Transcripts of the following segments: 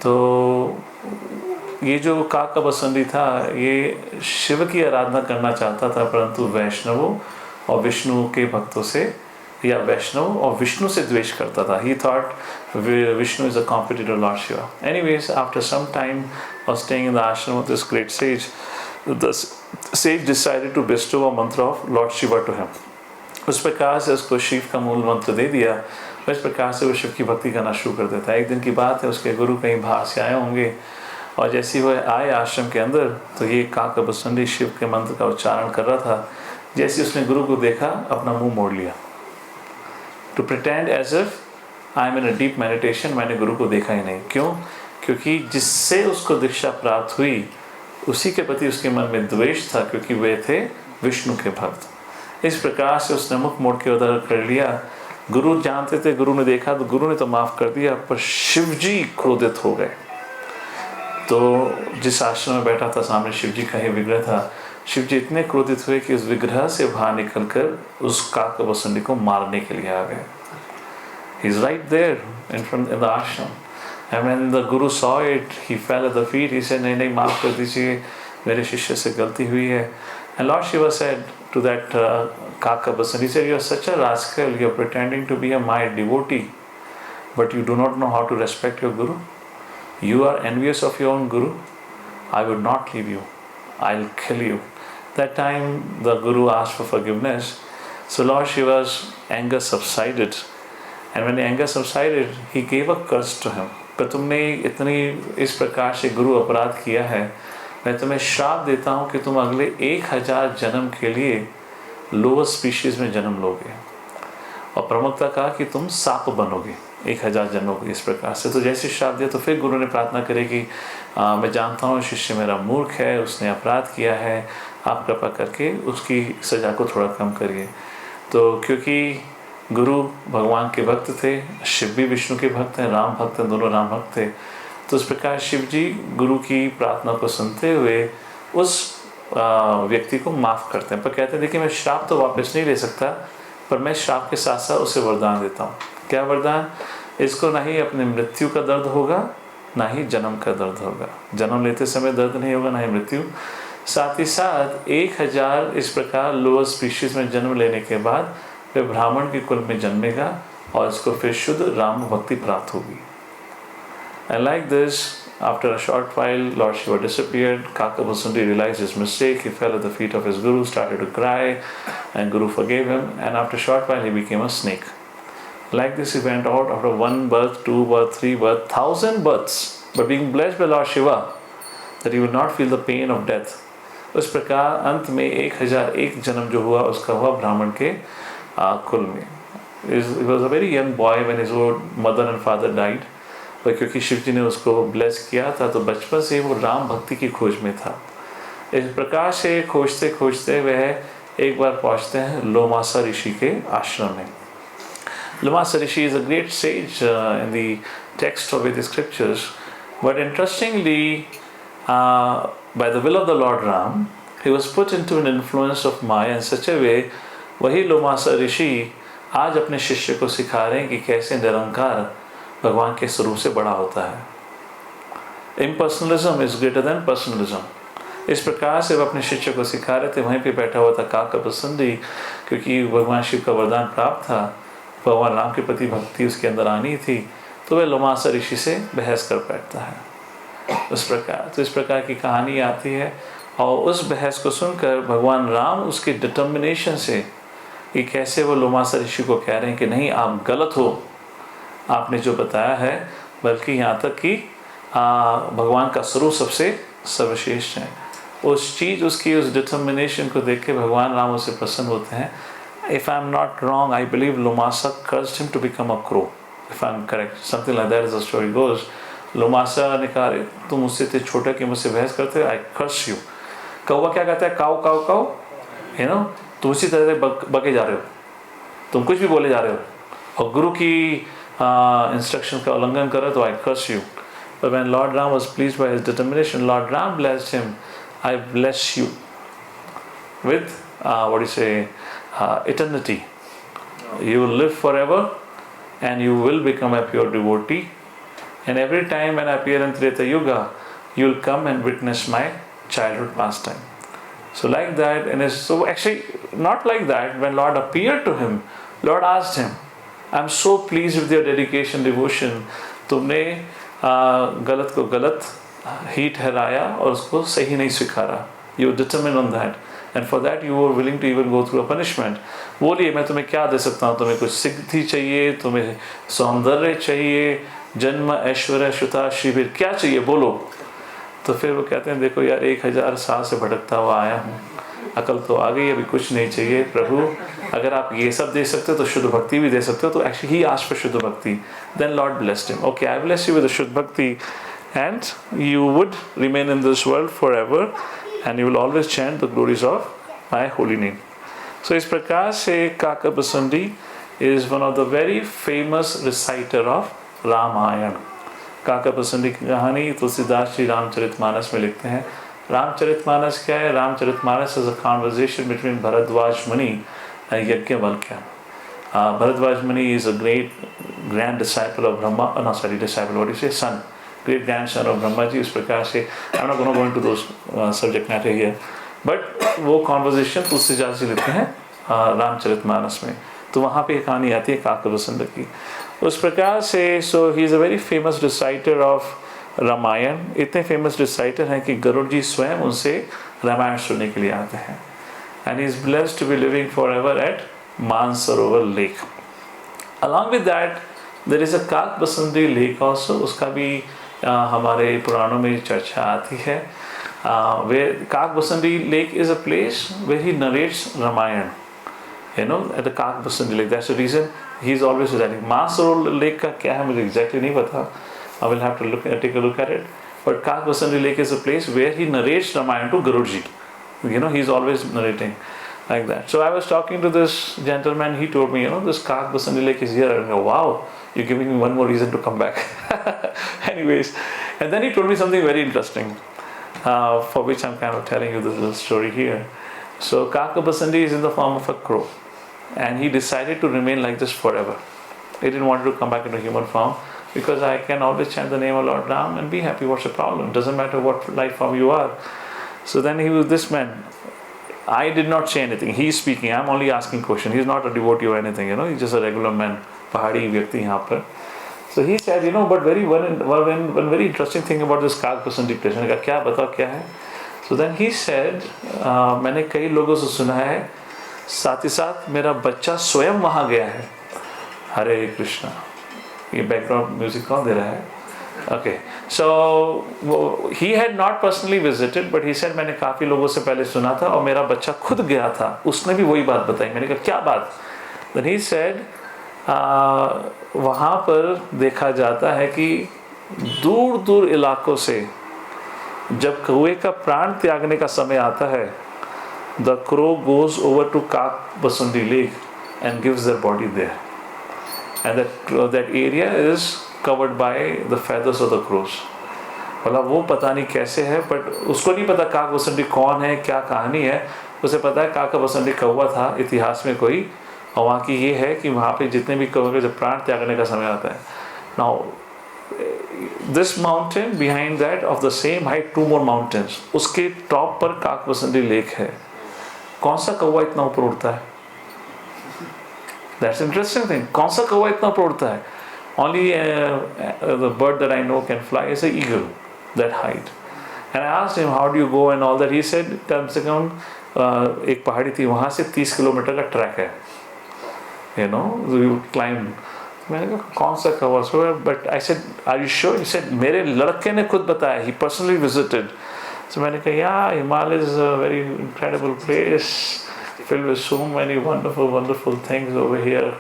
तो ये जो काकबसुंदी था, ये शिव की आराधना करना चाहता था, परंतु वैष्णवों और विष्णु के भक्तों से, या वैष्णव और विष्णु से द्वेष करता था. He thought Vishnu is a competitor of Lord Shiva. Anyways, after some time of staying in the ashram of this great sage, the sage decided to bestow a mantra of Lord Shiva to him. उस प्रकार से उसको शिव का मूल मंत्र दे दिया. इस प्रकार से वो शिव की भक्ति करना शुरू कर देता है. एक दिन की बात है, उसके गुरु कहीं बाहर से आए होंगे, और जैसे वो आए आश्रम के अंदर, तो ये काकबसुंदी शिव के मंत्र का उच्चारण कर रहा था. जैसे उसने गुरु को देखा, अपना मुंह मोड़ लिया, to pretend as if I am in a deep meditation. मैंने गुरु को देखा ही नहीं. क्यों? क्योंकि जिससे उसको दीक्षा प्राप्त हुई, उसी के प्रति उसके मन में द्वेष था, क्योंकि वे थे विष्णु के भक्त. इस प्रकार से उसने मुख मोड़ के उधर कर लिया. गुरु जानते थे, गुरु ने देखा तो गुरु ने तो माफ़ कर दिया, पर शिवजी क्रोधित हो गए. तो जिस आश्रम में बैठा था, सामने शिवजी का ही विग्रह था. शिवजी इतने क्रोधित हुए कि उस विग्रह से बाहर निकलकर उस काकबसुंदी को मारने के लिए आ गए. He is right there in front in the ashram. And when the Guru saw it, he fell at the feet. He said, नहीं माफ़ कर दीजिए, मेरे शिष्य से गलती हुई है. And Lord Shiva said to that Kakabasan, he said, you are such a rascal, you are pretending to be a my devotee, but you do not know how to respect your Guru. You are envious of your own Guru. I would not leave you. I'll kill you. That time the Guru asked for forgiveness. So Lord Shiva's anger subsided. And when the anger subsided, he gave a curse to him. पर तुमने इतनी इस प्रकार से गुरु अपराध किया है, मैं तुम्हें श्राप देता हूँ कि तुम अगले 1000 जन्म के लिए लोअर स्पीशीज में जन्म लोगे. और प्रमुखता कहा कि तुम सांप बनोगे 1000 जन्मों को. इस प्रकार से तो जैसे श्राप दिया, तो फिर गुरु ने प्रार्थना करी कि मैं जानता हूँ शिष्य मेरा मूर्ख है, उसने अपराध किया है, आप कृपा करके उसकी सज़ा को थोड़ा कम करिए. तो क्योंकि गुरु भगवान के भक्त थे, शिव भी विष्णु के भक्त हैं, राम भक्त हैं, दोनों राम भक्त थे. तो इस प्रकार शिव जी गुरु की प्रार्थना को सुनते हुए उस व्यक्ति को माफ़ करते हैं. पर कहते हैं देखिए, मैं श्राप तो वापस नहीं ले सकता, पर मैं श्राप के साथ साथ उसे वरदान देता हूँ. क्या वरदान? इसको ना ही अपने मृत्यु का दर्द होगा, ना ही जन्म का दर्द होगा. जन्म लेते समय दर्द नहीं होगा, ना ही मृत्यु. साथ ही साथ 1000 इस प्रकार लोअर स्पीशीज में जन्म लेने के बाद वह ब्राह्मण के कुल में जन्मेगा और इसको फिर शुद्ध राम भक्ति प्राप्त होगी. And like this, after a short while, Lord Shiva disappeared. Kakabasundi realized his mistake. He fell at the feet of his Guru, started to cry, and Guru forgave him. And after a short while, he became a snake. Like this, he went out after 1 birth, 2 birth, 3 birth, 1000 births, but being blessed by Lord Shiva, that he would not feel the pain of death. उस प्रकार अंत में 1001 जन्म जो हुआ, उसका हुआ ब्राह्मण के कुल में. He was a very young boy when his mother and father died. पर क्योंकि शिव जी ने उसको ब्लेस किया था, तो बचपन से वो राम भक्ति की खोज में था. इस प्रकार से खोजते खोजते वह एक बार पहुंचते हैं लोमासा ऋषि के आश्रम में. Lomasa Rishi is a great sage in the text of Vedic scriptures, but interestingly, by the will of the Lord Ram, he was put into an influence of Maya in such a way. वही लोमासा ऋषि आज अपने शिष्य को सिखा रहे हैं कि कैसे निरंकार भगवान के स्वरूप से बड़ा होता है. Impersonalism is greater than personalism. इस प्रकार से वह अपने शिष्य को सिखा रहे थे. वहीं पे बैठा हुआ था काकबसुंदी, क्योंकि भगवान शिव का वरदान प्राप्त था, भगवान राम के प्रति भक्ति उसके अंदर आनी थी, तो वह लोमासा ऋषि से बहस कर बैठता है. उस प्रकार तो इस प्रकार की कहानी आती है. और उस बहस को सुनकर भगवान राम उसके डिटर्मिनेशन से, कि कैसे वो लोमासा ऋषि को कह रहे हैं कि नहीं, आप गलत हो, आपने जो बताया है, बल्कि यहाँ तक कि भगवान का स्वरूप सबसे सर्वश्रेष्ठ है. उस चीज़, उसकी उस डिटर्मिनेशन को देख के भगवान राम उससे प्रसन्न होते हैं. If I'm not wrong, I believe Lomasa cursed him to become a crow. If I'm correct, something like that as the story goes. Lomasa ने कहा, तुम मुझसे इतने छोटे कि मुझसे बहस करते हो, I curse you. कौवा क्या कहता है? काऊ काऊ काऊ, you know, तुम उसी तरह से बके जा रहे हो, तुम कुछ भी बोले जा रहे हो, और गुरु की इंस्ट्रक्शन का उल्लंघन कर रहे हो, तो I curse you. But when Lord Ram was pleased by his determination, Lord Ram blessed him. I bless you with what do you say? Eternity. You will live forever, and you will become a pure devotee and every time when I appear in Treta Yuga, you'll come and witness my childhood pastime. So like that, and so actually not like that. When Lord appeared to him, Lord asked him, I'm so pleased with your dedication, devotion. तुमने गलत को गलत ही ठहराया और उसको सही नहीं स्वीकारा. You were determined on that. And for that you were willing to even go through a punishment. बोलिए मैं तुम्हें क्या दे सकता हूँ? तुम्हें कुछ सिद्धि चाहिए, तुम्हें सौंदर्य चाहिए, जन्म ऐश्वर्य श्रुता शिविर, क्या चाहिए बोलो? तो फिर वो कहते हैं देखो यार 1000 साल से भटकता हुआ आया हूँ, अकल तो आ गई, अभी कुछ नहीं चाहिए प्रभु. अगर आप ये सब दे सकते हो तो शुद्ध भक्ति भी दे सकते हो. तो actually he asked for shuddh bhakti. Then Lord blessed him. Okay, I bless you with shuddh bhakti and you would remain in this world forever and you will always chant the glories of my holy name. So इस प्रकार से Kakbhushundi is one of the very famous reciter of Ramayan. Kakbhushundi की कहानी तुलसीदास जी रामचरितमानस में लिखते हैं. रामचरितमानस क्या है? Ramcharitmanas is a conversation between Bharadwaj Muni and Yajnavalkya. Bharadwaj Muni is a grand disciple of Brahma. Disciple, what do you say? Son. Great grandson of Brahma ji. इस प्रकार से I'm not going to go into those subject matter here, but वो conversation Tulsidas ji लिखते हैं रामचरितमानस में. तो वहाँ पे कहानी आती है काकभुसुंडी की. उस प्रकार से so he is a very famous reciter of Ramayan. इतने famous reciter हैं कि गरुड़ जी स्वयं उनसे रामायण सुनने के लिए आते हैं. And he is blessed to be living forever at Mansarovar lake. Along with that there is a Kakbhushundi lake also. उसका भी हमारे पुराणों में चर्चा आती है. Where Kakbhushundi lake is a place where he narrates Ramayana. You know, at the Kakbhushundi lake. That's the reason he is always reciting. Mansarovar lake का क्या है मुझे exactly नहीं पता. I will have to take a look at it. But Kakbhushundi lake is a place where he narrates Ramayana to Guruji. You know, he is always narrating like that. So I was talking to this gentleman. He told me, you know, this Kakbhushundi lake is here. And I go, wow, you're giving me one more reason to come back. Anyways, and then he told me something very interesting, for which I'm kind of telling you this little story here. So Kakbhushundi is in the form of a crow, and he decided to remain like this forever. He didn't want to come back into human form because I can always chant the name of Lord Ram and be happy. What's the problem? Doesn't matter what life form you are. So then he was this man. I did not say anything. He's speaking. I'm only asking questions. He's not a devotee or anything. You know, he's just a regular man. Pahadi vyakti यहाँ पर. So he said, you know, but one very interesting thing about this Kakbhushundi place. मैंने कहा क्या बताओ क्या है? So then he said, मैंने कई लोगों से सुना है, साथ ही साथ मेरा बच्चा स्वयं वहाँ गया है. हरे कृष्णा. ये बैकग्राउंड म्यूजिक कौन दे रहा है? Okay, so he had not personally visited, but he said मैंने काफ़ी लोगों से पहले सुना था और मेरा बच्चा खुद गया था, उसने भी वही बात बताई. मैंने कहा क्या बात? Then he said वहाँ पर देखा जाता है कि दूर दूर इलाकों से जब कौवे का प्राण त्यागने का समय आता है, the crow goes over to Kakbhushundi lake and gives their body there, and that area is covered by the feathers of the crows. मतलब वो पता नहीं कैसे है, बट उसको नहीं पता काकभुसुंडी कौन है, क्या कहानी है. उसे पता है काकभुसुंडी कौवा था इतिहास में कोई, और वहाँ की ये है कि वहाँ पे जितने भी कौवे के जब प्राण त्यागने का समय आता है. Now this mountain behind that of the same height, 2 more mountains, उसके टॉप पर काकभुसुंडी लेक है. कौन सा कौवा इतना ऊपर उड़ता है? That's interesting thing. कौन सा कौवा इतना ऊपर उड़ता है? Only the bird that I know can fly is an eagle, that height. And I asked him, how do you go and all that? He said, कम से कम एक पहाड़ी थी, वहाँ से 30 किलोमीटर का ट्रैक है. You know, you climb. मैंने कहा कौन सा कौवा? So, but I said, are you sure? He said, मेरे लड़के ने खुद बताया. He personally visited. So मैंने कहा, yeah, Himalaya is a very incredible place, filled with so many wonderful things over here.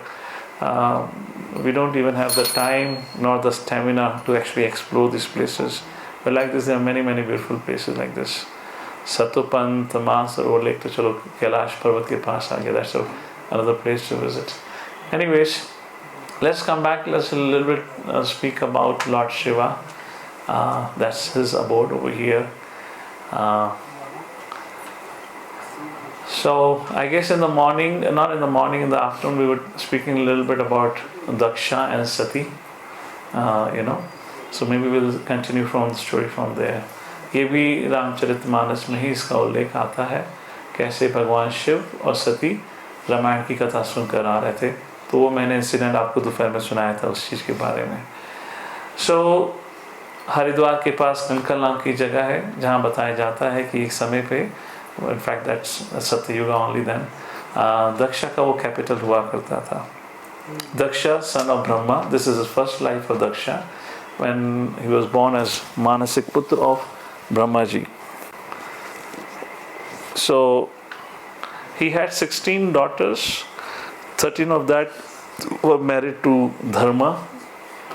We don't even have the time nor the stamina to actually explore these places. But like this, there are many beautiful places like this. Satupant, Mansaror Lake, to chalo Kailash Parvat ke paas aa gaya. That's another place to visit. Anyways, let's come back. Let's a little bit speak about Lord Shiva. That's his abode over here. So I guess in the morning, not in the morning, in the afternoon, we were speaking a little bit about Daksha and Sati. You know, so maybe will continue from the story from there. ये भी रामचरितमानस में ही इसका उल्लेख आता है, कैसे भगवान शिव और सती रामायण की कथा सुनकर आ रहे थे। तो वो मैंने इंसिडेंट आपको दोपहर में सुनाया था उस चीज़ के बारे में। सो हरिद्वार के पास कंकल नाम की जगह है जहाँ बताया जाता है कि एक समय पे, in fact that's Satyayuga only then, Daksha का वो कैपिटल हुआ करता था। Daksha son of Brahma, this is the first life of Daksha when he was born as Manasik Putra of Brahmaji. So he had 16 daughters, 13 of that were married to Dharma,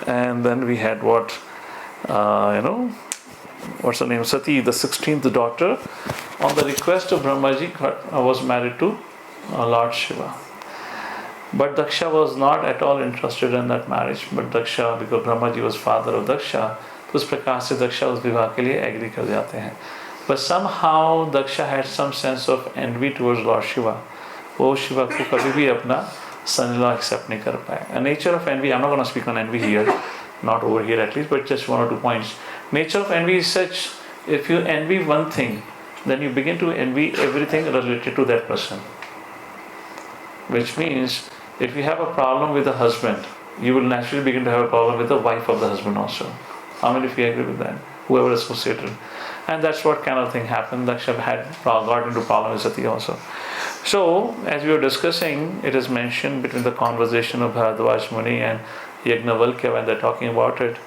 and then we had what's her name, Sati, the 16th daughter, on the request of Brahmaji, was married to Lord Shiva. But Daksha was not at all interested in that marriage. But Daksha, because Brahma ji was father of Daksha, तो उस प्रकार से Daksha उस विवाह के लिए agree कर जाते हैं। But somehow Daksha had some sense of envy towards Lord Shiva. वो शिवा को कभी भी अपना son-in-law accept नहीं कर पाए. A nature of envy, I'm not going to speak on envy here, not over here at least, but just one or two points. Nature of envy is such, if you envy one thing, then you begin to envy everything related to that person. Which means, if you have a problem with a husband, you will naturally begin to have a problem with the wife of the husband also. How many of you agree with that? Whoever associated. And that's what kind of thing happened. Daksha had got into problem with Sati also. So, as we were discussing, it is mentioned between the conversation of Bharadwaj Muni and Yajnavalkya when they're talking about it,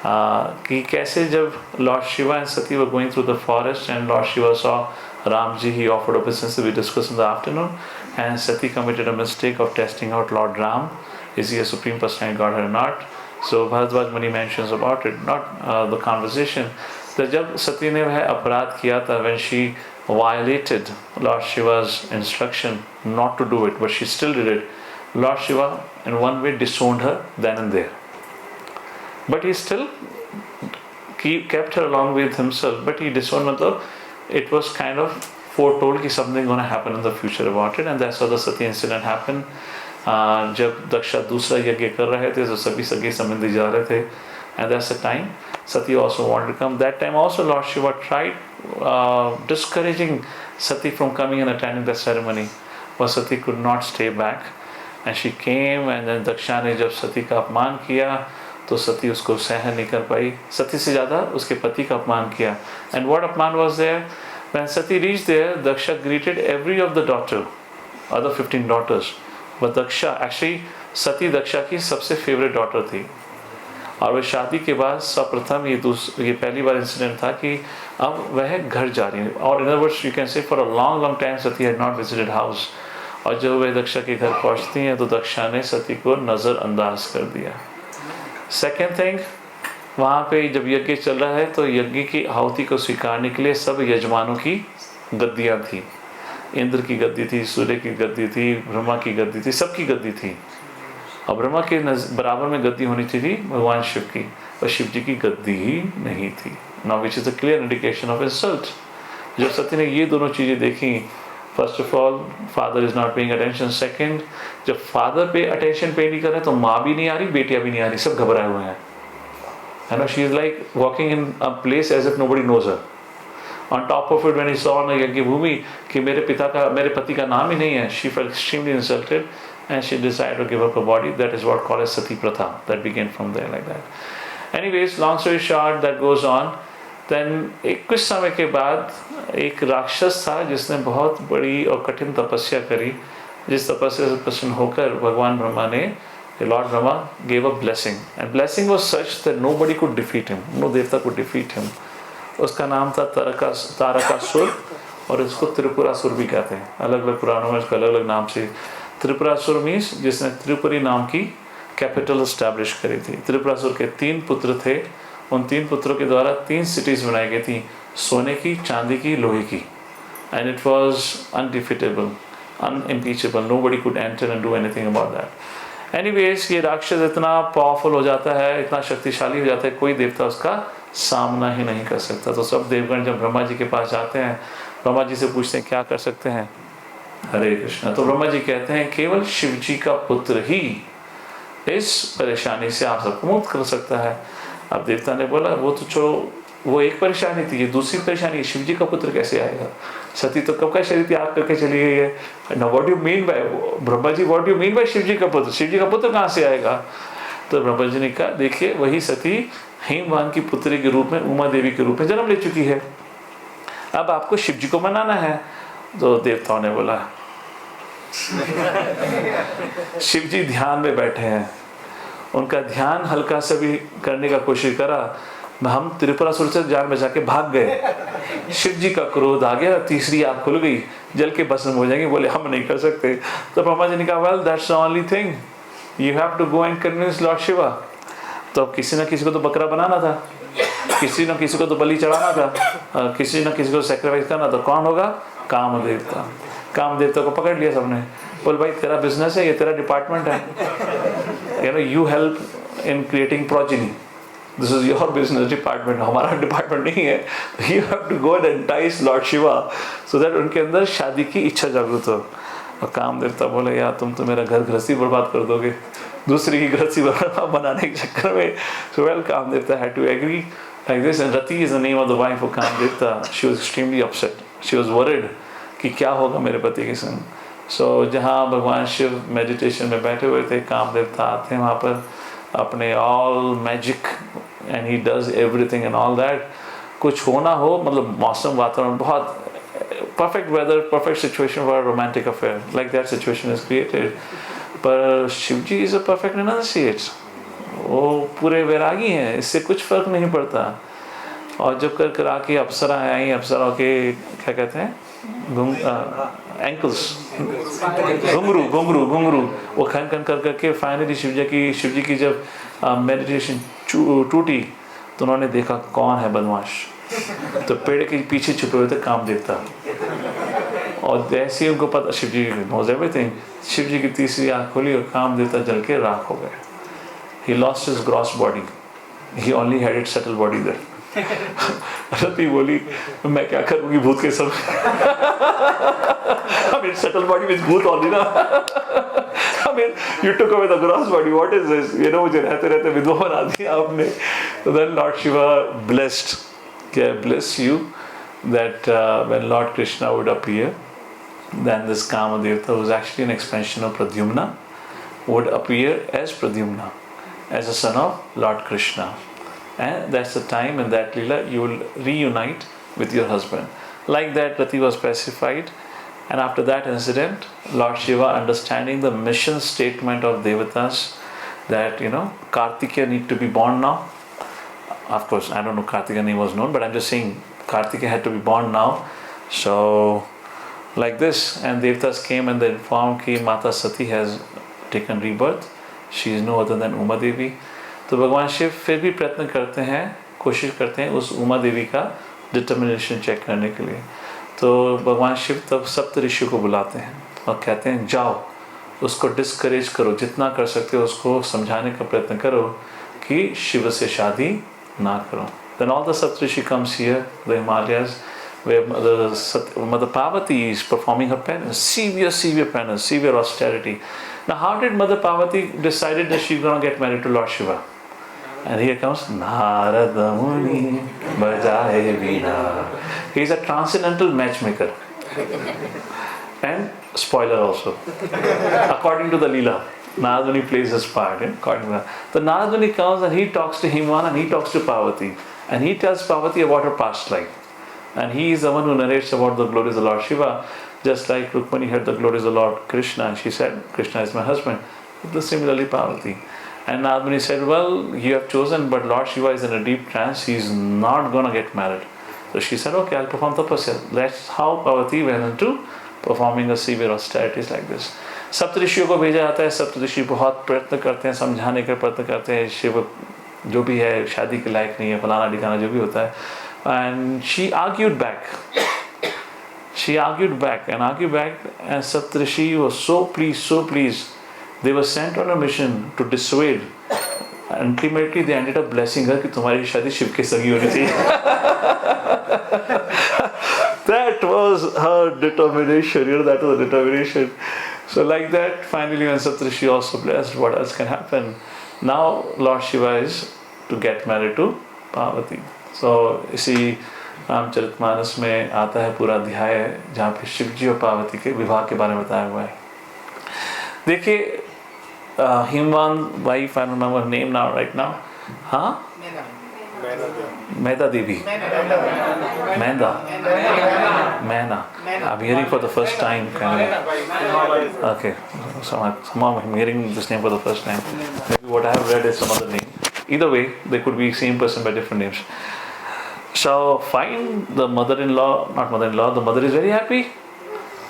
कि कैसे जब Lord Shiva and Sati were going through the forest and Lord Shiva saw Ramji, he offered obeisance, we discussed in the afternoon, and Sati committed a mistake of testing out Lord Ram, is he a supreme personality Godhead or not. So Bharadwaj Muni mentions about it, not the conversation, that जब सती ने वह अपराध किया था, when she violated Lord Shiva's instruction not to do it, but she still did it, Lord Shiva in one way disowned her then and there. But he still kept her along with himself, but he disowned, matlab, it was kind of foretold कि something going to happen in the future about it, and that's how the Sati incident happened. जब दक्षा दूसरा यज्ञ कर रहे थे तो सभी सगे संबंधी जा रहे थे, and that's the time Sati also wanted to come. That time also Lord Shiva tried discouraging Sati from coming and attending the ceremony, but Sati could not stay back, and she came, and then Daksha ने जब सती का अपमान किया तो सती उसको सहन नहीं कर पाई, सती से ज़्यादा उसके पति का अपमान किया. And what अपमान was there? When Sati reached there, Daksha greeted every of the daughter, other 15 daughters, but Daksha, actually Sati Daksha की सबसे favorite daughter थी, और वह शादी के बाद सर्वप्रथम ये पहली बार इंसिडेंट था कि अब वह घर जा रही है, और in other words you can say for a long time Sati had not visited house, और जब वह दक्षा के घर पहुंचती हैं तो दक्षा ने सती को नज़रअंदाज कर दिया. सेकेंड थिंग, वहाँ पे जब यज्ञ चल रहा है तो यज्ञ की आहुति को स्वीकारने के लिए सब यजमानों की गद्दियाँ थी. इंद्र की गद्दी थी, सूर्य की गद्दी थी, ब्रह्मा की गद्दी थी, सबकी गद्दी थी. और ब्रह्मा के बराबर में गद्दी होनी चाहिए भगवान शिव की, और शिव जी की गद्दी ही नहीं थी. Now which is a clear indication of insult. जब सती ने ये दोनों चीज़ें देखी, first of all father is not paying attention. Second, जब फादर पे अटेंशन पे नहीं कर रहे तो माँ भी नहीं आ रही, बेटियाँ भी नहीं आ रही, सब घबराए हुए हैं. है ना, she is like walking in a place as if nobody knows her. On top of it when he saw on yagya bhoomi कि मेरे पति का नाम ही नहीं है, she felt extremely insulted and she decided to give up her body. That is what called as sati pratha, that began from there like that. Anyways, long story short, that goes on. Then कुछ समय के बाद एक राक्षस था जिसने बहुत बड़ी और कठिन तपस्या करी, जिस तपस्या से प्रसन्न होकर भगवान ब्रह्मा ने, Lord Brahma gave a blessing, and blessing was such that nobody could defeat him, no देवता could defeat him. उसका नाम था तारकासुर, और इसको त्रिपुरासुर भी कहते हैं. अलग अलग पुराणों में इसको अलग अलग नाम से. त्रिपुरासुर मीन्स जिसने त्रिपुरी नाम की कैपिटल एस्टैब्लिश करी थी. त्रिपुरासुर के 3 पुत्र थे, उन 3 पुत्रों के द्वारा 3 सिटीज बनाई गई थी, सोने की, चांदी की, लोहे की. And it was undefeatable, unimpeachable, nobody could enter and do anything about that. Anyways, ये राक्षस इतना पावरफुल हो जाता है, इतना शक्तिशाली हो जाता है, कोई देवता उसका सामना ही नहीं कर सकता. तो सब देवगण जब ब्रह्मा जी के पास जाते हैं, ब्रह्मा जी से पूछते हैं क्या कर सकते हैं. हरे कृष्णा. तो ब्रह्मा जी कहते हैं केवल शिव जी का पुत्र ही इस परेशानी से आप सबको मुक्त कर सकता है. अब देवता ने बोला वो तो छोड़ो, वो एक परेशानी थी, ये दूसरी परेशानी, शिव जी का पुत्र कैसे आएगा? सती तो कब का शरीर त्याग करके चली गई है। ना what you mean by, Brahma ji what you mean by Shiva ji का पुत्र, शिव जी का पुत्र कहाँ से आएगा? तो ब्रह्मा जी ने कहा देखिए वही सती हिमवान की पुत्री के रूप में, उमा देवी के रूप में जन्म ले चुकी है, अब आपको शिव जी को मनाना है। तो देवताओं ने बोला शिव जी ध्यान में बैठे हैं, उनका ध्यान हल्का सा भी करने का कोशिश करा, हम त्रिपुरासुर से जान बचा के भाग गए, शिव जी का क्रोध आ गया, तीसरी आँख खुल गई, जल के भस्म हो जाएंगे, बोले हम नहीं कर सकते। तो ब्रह्मा जी ने कहा well that's the only thing, you have to go and convince Lord Shiva. तो अब किसी न किसी को तो बकरा बनाना था, किसी न किसी को तो बलि चढ़ाना था, किसी न किसी को सैक्रिफाइस करना था, कौन होगा? काम देवता। काम देवता को पकड़ लिया सबने, बोल भाई तेरा बिजनेस है, ये तेरा डिपार्टमेंट है, you know you help in creating progeny, this is your business department, हमारा डिपार्टमेंट नहीं है। You have to go and entice Lord Shiva so that उनके अंदर शादी की इच्छा जागृत हो। और काम देवता बोले यार तुम तो मेरा घर गृहस्थी बर्बाद कर दोगे, दूसरी की गृहस्थी बनाने के चक्कर में। सो well Kaam Devta had to agree like this, and Rati is the name of the wife of Kaam Devta. She was extremely upset, she was worried कि क्या होगा मेरे पति के संग। सो जहाँ भगवान शिव मेडिटेशन में बैठे हुए थे, काम देवता आते हैं वहाँ पर अपने all magic and he does everything and all that. कुछ होना हो, मतलब मौसम वातावरण बहुत perfect weather, perfect situation for a romantic affair, like that situation is created. पर शिव जी is a perfect renunciate, वो पूरे वैरागी हैं, इससे कुछ फर्क नहीं पड़ता। और जब कर कर आके अप्सरा आई, अप्सरा के क्या कहते हैं एंकल्स, घुंघरू घुंघरू घुंघरू वो खन खन कर करके फाइनली शिव जी की जब मेडिटेशन टूटी तो उन्होंने देखा कौन है बदमाश, तो पेड़ के पीछे छुपे हुए थे काम देवता। और जैसे ही उनको पता शिव जी नोज एवरीथिंग, शिव जी की तीसरी आँख खोली और काम देवता जल के राख हो गए। He lost his gross body, he only had it subtle body there. Rati बोली मैं क्या करूंगी भूत के सब I mean settled body with भूत only ना I mean you took away the gross body, what is this, you know मुझे रहते रहते विधवा बना दिया आपने। So then Lord Shiva blessed, bless you that when Lord Krishna would appear, then this Kama Devata, who is actually an expansion of Pradyumna, would appear as Pradyumna, as a son of Lord Krishna. And that's the time in that Leela you will reunite with your husband. Like that Rati was pacified, and after that incident, Lord Shiva, understanding the mission statement of Devatas, that Kartikeya need to be born now. Of course, I don't know Kartikeya name was known, but I'm just saying Kartikeya had to be born now. So like this, and Devatas came and they informed कि Mata Sati has taken rebirth. She is no other than Uma Devi. तो भगवान शिव फिर भी प्रयत्न करते हैं, कोशिश करते हैं उस उमा देवी का डिटर्मिनेशन चेक करने के लिए। तो भगवान शिव तब सप्त ऋषि को बुलाते हैं और कहते हैं जाओ उसको डिस्करेज करो, जितना कर सकते हो उसको समझाने का प्रयत्न करो कि शिव से शादी ना करो। Then all the Saptarishi comes here, the Himalayas, where Mother Parvati is performing her penance, severe penance, severe austerity. Now how did Mother Parvati decided that she's going to get married to Lord Shiva? And here comes Narada Muni Bajaye Veena. He is a transcendental matchmaker. And spoiler also. According to the Leela, Narada Muni plays his part. According to that. The Narada Muni comes and he talks to Himan and he talks to Parvati. And he tells Parvati about her past life. And he is the one who narrates about the glories of Lord Shiva. Just like Rukmani heard the glories of Lord Krishna and she said, Krishna is my husband. Similarly Parvati. And Narada Muni said, well, you have chosen, but Lord Shiva is in a deep trance. He is not going to get married. So she said, okay, I'll perform tapasya. That's how Parvati went into performing a severe austerities like this. सप्तऋषियों को भेजा जाता है, सप्तऋषि बहुत प्रयत्न करते हैं, समझाने का प्रयत्न करते हैं, शिव जो भी है शादी के लायक नहीं है, फलाना ढिकाना जो भी होता है. And she argued back. She argued back, and Saptarishi was so pleased. They were sent on a mission to dissuade. And ultimately they ended up blessing her कि तुम्हारी शादी शिव के संग ही होनी चाहिए. That was her determination, that was the determination. So like that, finally when Saptarishi also blessed, what else can happen? Now Lord Shiva is to get married to Parvati. So इसी रामचरितमानस में आता है पूरा अध्याय जहाँ पे शिव जी और पार्वती के विवाह के बारे में बताया हुआ है. देखिए Himvan wife, I don't remember name now right now, हाँ Mehta Devi. Mehta. Mehna. I'm hearing for the first time. Okay. Somehow I'm hearing this name for the first time. Maybe what I have read is some other name. Either way, they could be same person by different names. So fine, the mother-in-law, not mother-in-law, the mother is very happy.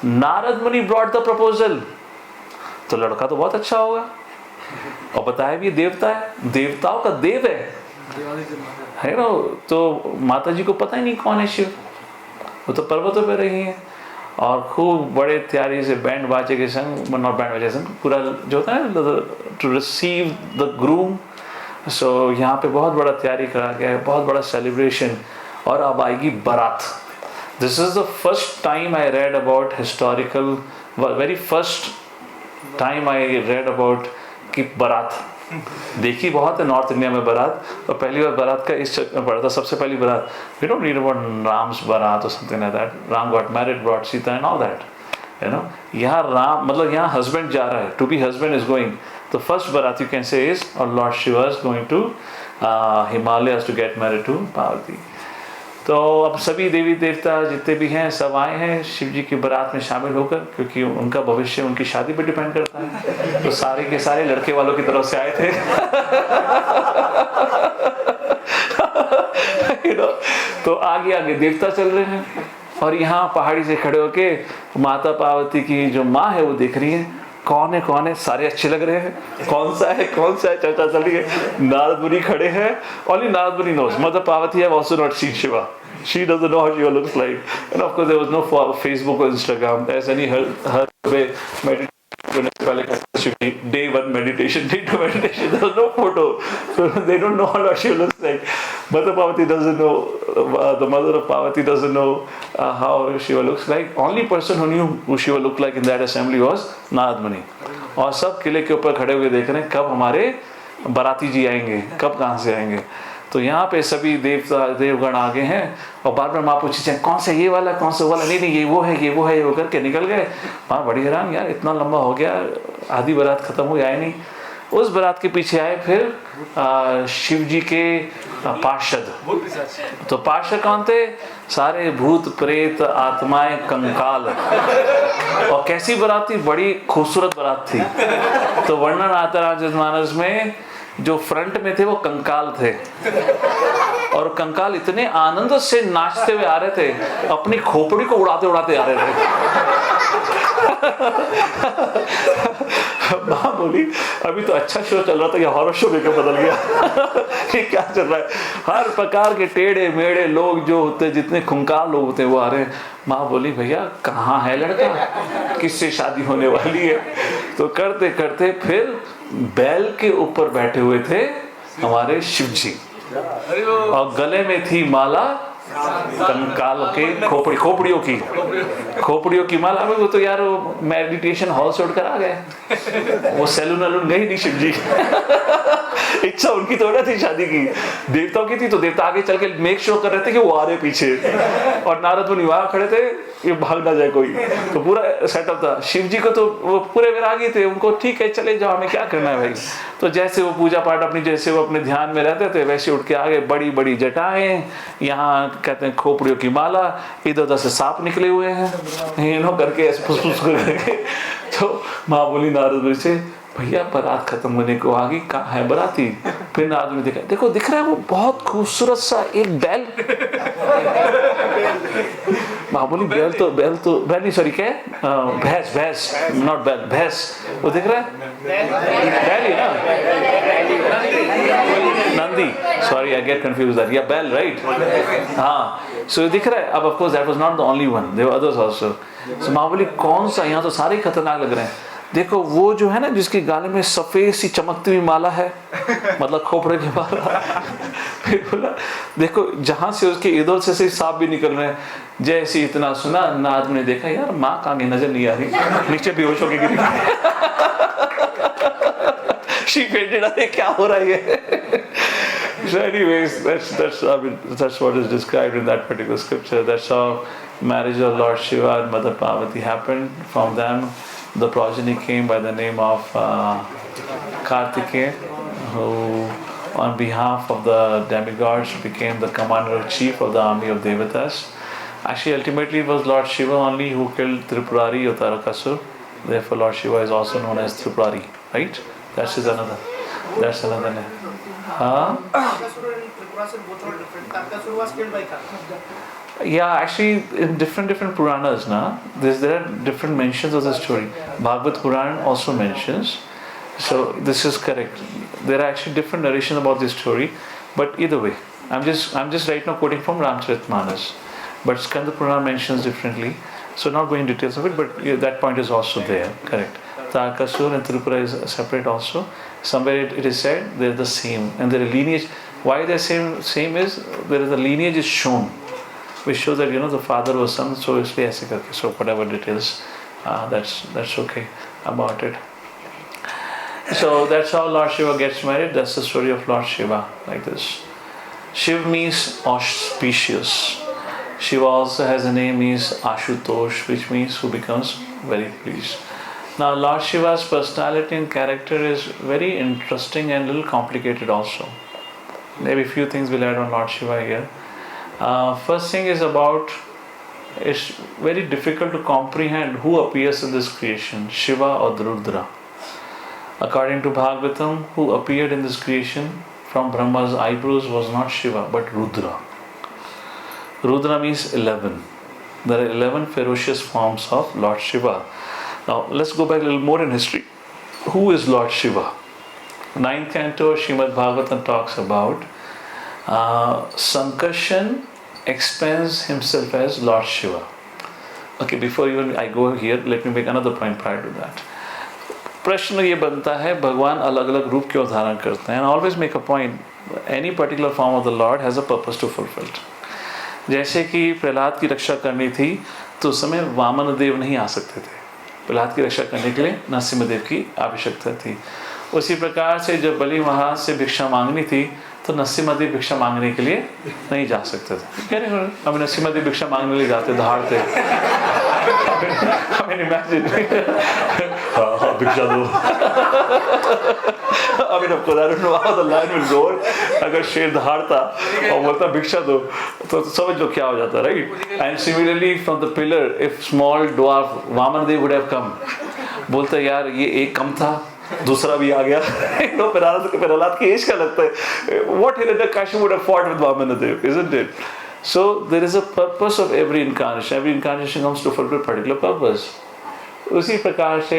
Narad Muni brought the proposal. तो लड़का तो बहुत अच्छा होगा, और बताया भी देवता है, देवताओं का देव है ना. तो माता जी को पता ही नहीं कौन है शिव, वो तो पर्वतों पे रही हैं और खूब बड़े तैयारी से बैंड बाजे के संग, नॉट बैंड बाजे के संग, पूरा जो होता है टू रिसीव द ग्रूम. सो यहाँ पे बहुत बड़ा तैयारी करा गया है, बहुत बड़ा सेलिब्रेशन, और अब आएगी बारात. This is the first time I read about historical, very first time I read about कि बारात देखी बहुत है नॉर्थ इंडिया में बारात, और पहली बार बारात का इस चक्कर में पड़ा था. सबसे पहली बारात, we don't read about Ram's baraat और something like that. Ram got married, brought Sita and all that, you know. यहाँ राम मतलब यहाँ हस्बैंड जा रहा है, to be husband is going. The first baraat you can say is और Lord Shiva is going to Himalayas to get married to Parvati. तो अब सभी देवी देवता जितने भी हैं सब आए हैं शिव जी की बारात में शामिल होकर, क्योंकि उनका भविष्य उनकी शादी पे डिपेंड करता है. तो सारे के सारे लड़के वालों की तरफ से आए थे. you know, तो आगे आगे देवता चल रहे हैं, और यहाँ पहाड़ी से खड़े होके माता पार्वती की जो माँ है वो देख रही है कौन है, सारे अच्छे लग रहे हैं, कौन सा है चर्चा चल रही है. नारद मुनि खड़े हैं, only Narad Muni knows. Mother Parvati have also not seen Shiva. She doesn't know how Shiva looks like. And of course there was no Facebook or Instagram. There's any her way meditation, day 1 meditation, day 2 meditation. There was no photo, so they don't know how Shiva looks like. Mother Parvati doesn't know. The mother of Parvati doesn't know how Shiva looks like. Only person who knew who Shiva looked like in that assembly was Narad Muni. और सब किले के ऊपर खड़े हुए देख रहे हैं कब हमारे बाराती जी आएंगे, कब कहाँ से आएंगे. तो यहाँ पे सभी देवता देवगण आगे हैं, और बार बार माँ पूछी जाए कौन सा ये वाला, कौन सा वाला, नहीं ये वो है, ये वो करके निकल गए. माँ बड़ी हैरान, यार इतना लंबा हो गया, आधी बारात खत्म हुई, आए नहीं. उस बारात के पीछे आए फिर शिव जी के पार्षद. तो पार्षद कौन थे? सारे भूत प्रेत आत्माएं कंकाल. और कैसी बारात थी? बड़ी खूबसूरत बारात थी. तो वर्णन आता है रामचरितमानस में, जो फ्रंट में थे वो कंकाल थे, और कंकाल इतने आनंद से नाचते हुए आ रहे थे, अपनी खोपड़ी को उड़ाते उड़ाते आ रहे थे. माँ बोली अभी तो अच्छा शो चल रहा था, या हॉरर शो लेकर बदल गया. ये क्या चल रहा है? हर प्रकार के टेढ़े मेढ़े लोग जो होते, जितने खुंखार लोग होते हैं वो आ रहे हैं. माँ बोली भैया कहाँ है लड़का, किससे शादी होने वाली है? तो करते करते फिर बैल के ऊपर बैठे हुए थे हमारे शिव जी, और गले में थी माला कंकाल के खोपड़ियों की माला. वो तो यार वो मेडिटेशन हॉल से उठकर आ गए, वो सैलून वैलून गई नहीं शिव जी. इच्छा उनकी तो थी शादी की, देवताओं की थी, तो देवता आगे चल के मेक श्योर कर रहे थे कि वो आ रहे पीछे, और नारद मुनि वहां खड़े थे ये भाग ना जाए कोई. तो पूरा सेटअप था. शिव जी को तो वो पूरे वैरागी थे, उनको ठीक है चले जाओ, हमें क्या करना है भाई. तो जैसे वो पूजा पाठ अपनी, जैसे वो अपने ध्यान में रहते थे, वैसे उठ के आगे, बड़ी बड़ी जटाएं, यहाँ कहते हैं खोपड़ियों की माला, इधर उधर से सांप निकले हुए हैं, इन्हों करके ऐसे फुसफुस करके. तो माँ बोली नारद मुनि से भैया बारात खत्म होने को आ गई, कहाँ है बाराती? फिर नारद ने देखा, देखो दिख रहा है वो बहुत खूबसूरत सा एक बैल. माँ बोली बैल नहीं, सॉरी क्या है, भैंस नॉट बैल, भैंस. वो दिख रहा है बैल ही ना, Nandi, sorry I get confuse that, या बैल राइट. हाँ, सो दिख रहा है. अब of course that was not the only one, there were others also. So माँ बोली कौन सा? यहाँ तो सारे खतरनाक लग रहे हैं. देखो वो जो है ना, जिसके गाले में सफेद सी चमकती हुई माला है, मतलब खोपड़े की माला. फिर बोला देखो जहां से उसके इधर से सांप भी निकल रहे हैं. जैसे इतना सुना, नारद ने देखा यार माँ कहाँ गई, नजर नहीं आ रही, नीचे बेहोश होके गिरी. शी फेंटेड, अरे क्या हो रहा है ये. So anyways, that's what is described in that particular scripture. That's how marriage of Lord Shiva and Mother Parvati happened. From them, the progeny came by the name of Kartikeya, who, on behalf of the demigods, became the commander-in-chief of the army of Devatas. Actually, ultimately, it was Lord Shiva only who killed Tripurari or Tarakasur. Therefore, Lord Shiva is also known as Tripurari, right? That's another. That's another name. Huh? Tarakasur and Tripurasur both are different. Tarakasur was killed by Karna. Yeah, actually, in different Puranas, there are different mentions of the story. Bhagavad Puran also mentions. So this is correct. There are actually different narrations about this story, but either way, I'm just right now quoting from Ramcharitmanas. But Skanda Purana mentions differently. So not going into details of it, but that point is also there. Correct. Tarakasur and Tripura is separate also. Somewhere it is said they're the same, and their lineage. Why they're same is there is a lineage is shown, which shows that the father was son. So it's basically so whatever details, that's okay about it. So that's how Lord Shiva gets married. That's the story of Lord Shiva, like this. Shiv means auspicious. Shiva also has a name is Ashutosh, which means who becomes very pleased. Now Lord Shiva's personality and character is very interesting and a little complicated also. Maybe a few things we'll add on Lord Shiva here. First thing is about, it's very difficult to comprehend who appears in this creation, Shiva or Rudra. According to Bhagavatam, who appeared in this creation from Brahma's eyebrows was not Shiva but Rudra. Rudra means 11. There are 11 ferocious forms of Lord Shiva. Now let's go back a little more in history. Who is Lord Shiva? 9th canto Srimad Bhagavatam talks about Sankarshan explains himself as Lord Shiva. Okay, before even I go here, let me make another point prior to that. प्रश्न ये बनता है भगवान अलग अलग रूप क्यों धारण करते हैं? And always make a point, any particular form of the Lord has a purpose to fulfill. जैसे कि प्रहलाद की रक्षा करनी थी तो उस समय वामन देव नहीं आ सकते थे. प्रहलाद की रक्षा करने के लिए नरसिंहदेव की आवश्यकता थी. उसी प्रकार से जब बलि महाराज से भिक्षा मांगनी थी तो नरसिंहदेव भिक्षा मांगने के लिए नहीं जा सकते थे. कह रहे अब नरसिंहदेव भिक्षा मांगने लिए जाते धाड़ते. I mean, imagine. भिक्षा दो. I mean, of course, I don't know how the line will go. अगर शेर दहाड़ता और बोलता भिक्षा दो तो समझ लो क्या हो जाता, right? And similarly from the pillar, if small dwarf Vamandev would have come, बोलता यार ये एक कम था दूसरा भी आ गया. प्रहलाद की एज क्या लगता है? What Hiranyakashipu would have fought with Vamanadev, isn't it? So there is a purpose of every incarnation. Every incarnation comes to fulfill a particular purpose. उसी प्रकार से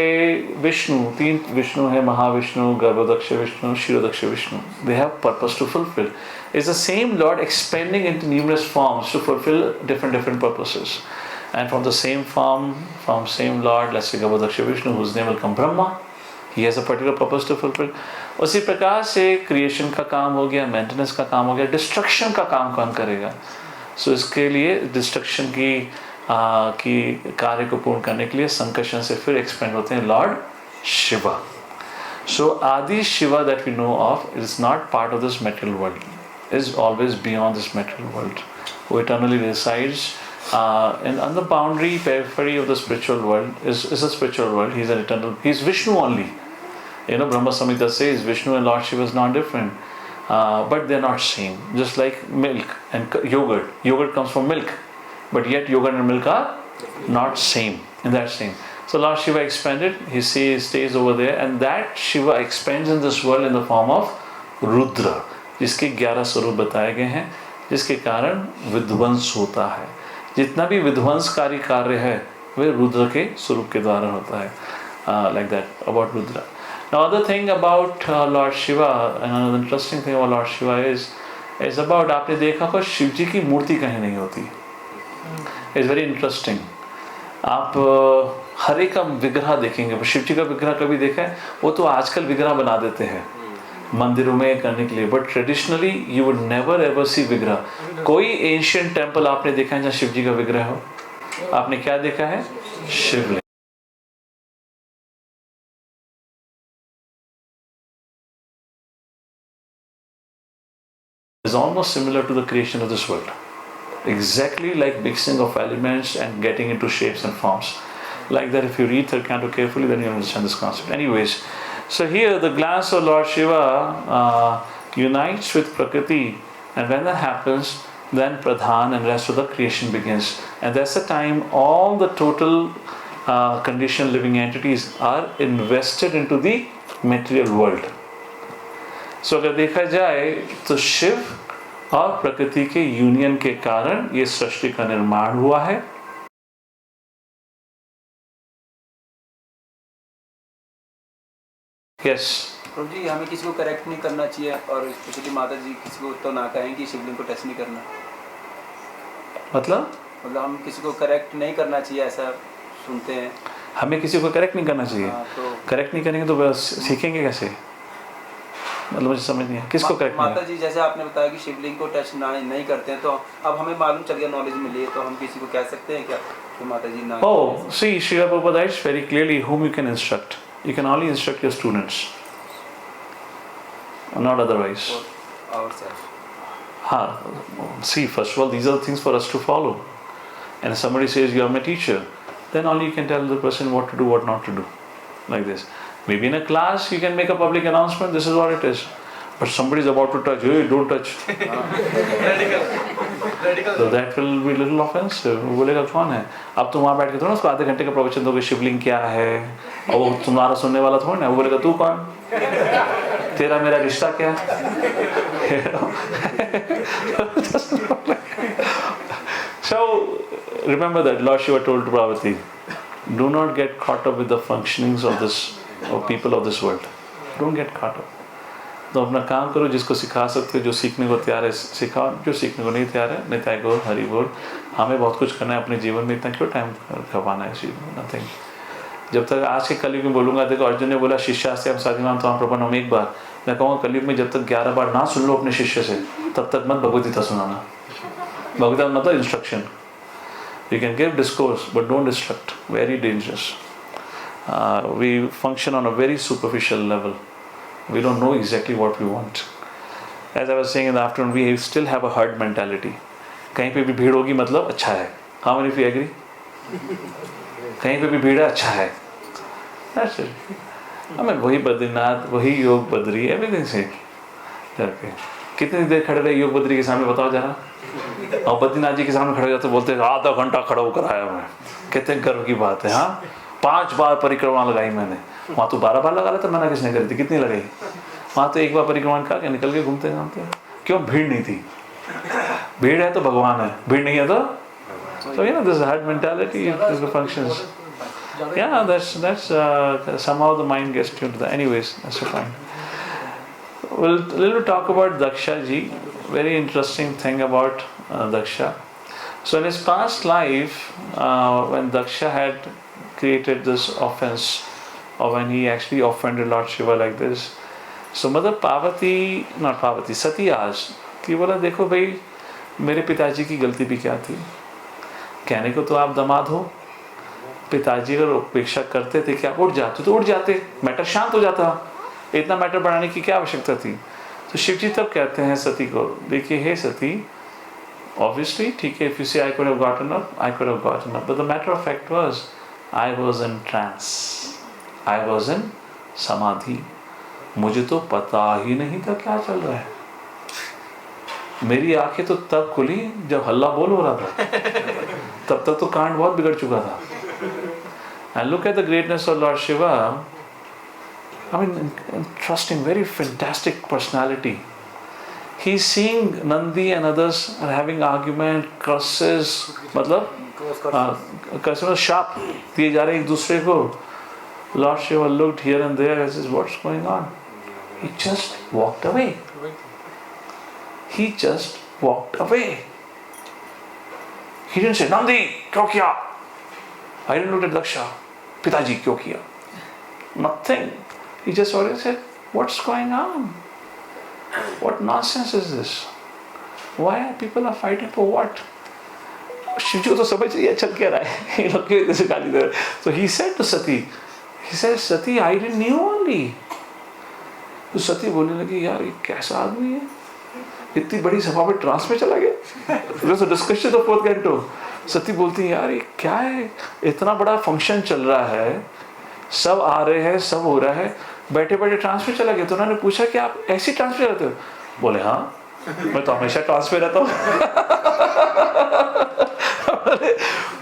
विष्णु, 3 विष्णु है, Mahavishnu, गर्भदक्ष Vishnu, क्षीरोदक्ष Vishnu. They have purpose to fulfill. It's the same Lord expanding into numerous forms to fulfill different purposes. And from the same form, from same Lord, let's say गर्भदक्ष Vishnu, whose name will come Brahma, he has a particular purpose to fulfill. उसी प्रकार से creation का काम हो गया, maintenance का काम हो गया, डिस्ट्रक्शन का काम कौन करेगा? सो इसके लिए डिस्ट्रक्शन की कार्य को पूर्ण करने के लिए संकर्षण से फिर एक्सपेंड होते हैं Lord Shiva. So Adi Shiva that we know of is not part of this material world, is always beyond this material world. वो eternally resides and on the boundary periphery of the spiritual world is a spiritual world. He's an eternal, he's Vishnu only. Brahma Samhita says Vishnu and Lord Shiva is not different, but they're not same. Just like milk and yogurt. Yogurt comes from milk, but yet yogurt and milk are not same. In that same. So Lord Shiva expanded. He stays over there, and that Shiva expands in this world in the form of Rudra, जिसके 11 स्वरूप बताए गए हैं, जिसके कारण विध्वंस होता है. जितना भी विध्वंसकारी कार्य है वे रुद्र के स्वरूप के द्वारा होता है. Like that about Rudra. Now other thing about Lord Shiva, another interesting thing about Lord Shiva is about, आपने देखा होगा शिव जी की मूर्ति कहीं नहीं होती. It's very interesting. आप हरे का विग्रह देखेंगे, शिव जी का विग्रह कभी देखा है? वो तो आजकल विग्रह बना देते हैं मंदिरों में करने के लिए, but traditionally you would never ever see विग्रह. कोई एंशिएंट टेम्पल आपने देखा है जहाँ शिव जी का विग्रह हो? आपने क्या देखा है? शिवलिंग. is almost similar to the creation of this world. Exactly like mixing of elements and getting into shapes and forms. Like that, if you read third canto carefully, then you understand this concept. Anyways, so here the glance of Lord Shiva unites with Prakriti, and when that happens, then Pradhan and rest of the creation begins. And that's the time all the total conditioned living entities are invested into the material world. So अगर देखा जाए तो शिव और प्रकृति के union के कारण ये सृष्टि का निर्माण हुआ है. यस प्रभु जी, हमें किसी को करेक्ट नहीं करना चाहिए, और स्पेशली माता जी किसी को तो ना कहें कि शिवलिंग को टच नहीं करना. मतलब हम किसी को करेक्ट नहीं करना चाहिए, ऐसा सुनते हैं. हमें किसी को करेक्ट नहीं करना चाहिए. तो करेक्ट नहीं करेंगे तो बस सीखेंगे कैसे? मतलब मुझे समझ नहीं है किसको करेक्ट माता जी जैसे आपने बताया कि शिवलिंग को टच नहीं करते हैं, तो अब हमें मालूम चल गया, नॉलेज मिली है, तो हम किसी को कह सकते हैं क्या कि माता जी ना? Oh, see, Srila Prabhupada writes very clearly whom you can instruct. You can only instruct your students, not otherwise. Ourselves. See, first of all, these are the things for us to follow. And if somebody says you are my teacher, then only you can tell the person what to do, what not to do. Like this. Maybe in a class you can make a public announcement, this is what it is. But somebody is about to touch, hey, don't touch. So that will be little offensive. वो बोलेगा कौन है? अब तुम वहाँ बैठ के थोड़ा उसको आधे घंटे का प्रवचन दोगे शिवलिंग क्या है, और वो तुम्हारा सुनने वाला थोड़ा ना, वो बोलेगा तू कौन, तेरा मेरा रिश्ता क्या? So remember that Lord Shiva told to Parvati, do not get caught up with the functionings of this, of people of this world. Don't get caught up. तो अपना काम करो, जिसको सिखा सकते हो, जो सीखने को तैयार है सिखाओ, जो सीखने को नहीं तैयार है निताय को हरि बोल. हमें बहुत कुछ करना है अपने जीवन में, इतना क्यों टाइम खपाना है इस चीज़ में? नथिंग. जब तक आज के कलयुग में बोलूँगा, देखो अर्जुन ने बोला शिष्यास्ते हम साधिमान तो हम प्रपन्न हम एक बार, मैं कहूँगा कलयुग में जब तक 11 बार ना सुन लो अपने शिष्य से, तब तक मत भगवद्गीता सुनाना. भगवद्गीता मतलब instruction. You can give discourse, but don't instruct. Very dangerous. We function on a very superficial level. We don't know exactly what we want. As I was saying in the afternoon, we still have a herd mentality. कहीं पे भी भीड़ होगी मतलब अच्छा है. How many of you agree? कहीं पे भी भीड़ है अच्छा है. That's it. हमें वही बद्रीनाथ, वही योग बद्री, everything same. करके कितनी देर खड़े रहे योग बद्री के सामने बताओ जरा. और बद्रीनाथ जी के सामने खड़े हो जाते बोलते आधा घंटा खड़ा होकर आया मैं. कितने गर्व की बात है. हाँ, 5 बार परिक्रमा लगाई मैंने. वहाँ तो 12 बार लगा लेता, मैंने किसने करी थी, कितनी लगाई? वहाँ तो एक बार परिक्रमा करके निकल के घूमते घूमते. क्यों? भीड़ नहीं थी. भीड़ है तो भगवान है, भीड़ नहीं है तो. So you know this herd mentality functions. Yeah, that's somehow the mind gets tuned to that. Anyways, that's fine. We'll a little talk about Daksha ji. Very interesting thing about Daksha. So in his past life, when Daksha had created this offense, or when he actually offended Lord Shiva like this, so Mother Parvati, not Parvati, Sati asked कि बोला देखो भाई मेरे पिताजी की गलती भी क्या थी. कहने को तो आप दामाद हो, पिताजी अगर उपेक्षा करते थे क्या उठ जाते तो उठ जाते, मैटर शांत हो जाता, इतना मैटर बढ़ाने की क्या आवश्यकता थी. तो शिव जी तब कहते हैं सती को, देखिए हे सती, obviously ठीक है, if you say I could have gotten up, I could have gotten up, but the matter of fact was I was in trance, I was in समाधि. मुझे तो पता ही नहीं था क्या चल रहा है. मेरी आंखें तो तब खुली जब हल्ला बोल हो रहा था. तब तक तो कांड बहुत बिगड़ चुका था. And look at the greatness of Lord Shiva. I mean, interesting, very fantastic personality. He's seeing Nandi and others are having argument, curses, मतलब curses मतलब sharp दिए जा रहे एक दूसरे को. Lord Shiva looked here and there and says, what's going on? He just walked away. He just walked away. He didn't say, Nandi, क्यों किया? I didn't look at Daksha. पिताजी क्यों किया? Nothing. He just already said, what's going on? What nonsense is this? Why are people are fighting for what? Shiv जी को तो समझ नहीं चल क्या रहा है, ये लोग क्यों इधर से गाली दे रहे. So he said to Sati, he said, Sati, I didn't knew only. तो सती बोलने लगी, यार ये कैसा आदमी है, इतनी बड़ी सभा में ट्रांस में चला गया। Discussion the fourth canto. Sati बोलती है यार ये क्या है, इतना बड़ा फंक्शन चल रहा है, सब आ रहे हैं, सब हो रहा है, बैठे बैठे ट्रांस में चला गया। तो उन्होंने पूछा कि आप ऐसी ट्रांस में रहते हो? बोले हाँ, मैं तो हमेशा ट्रांस में रहता हूँ।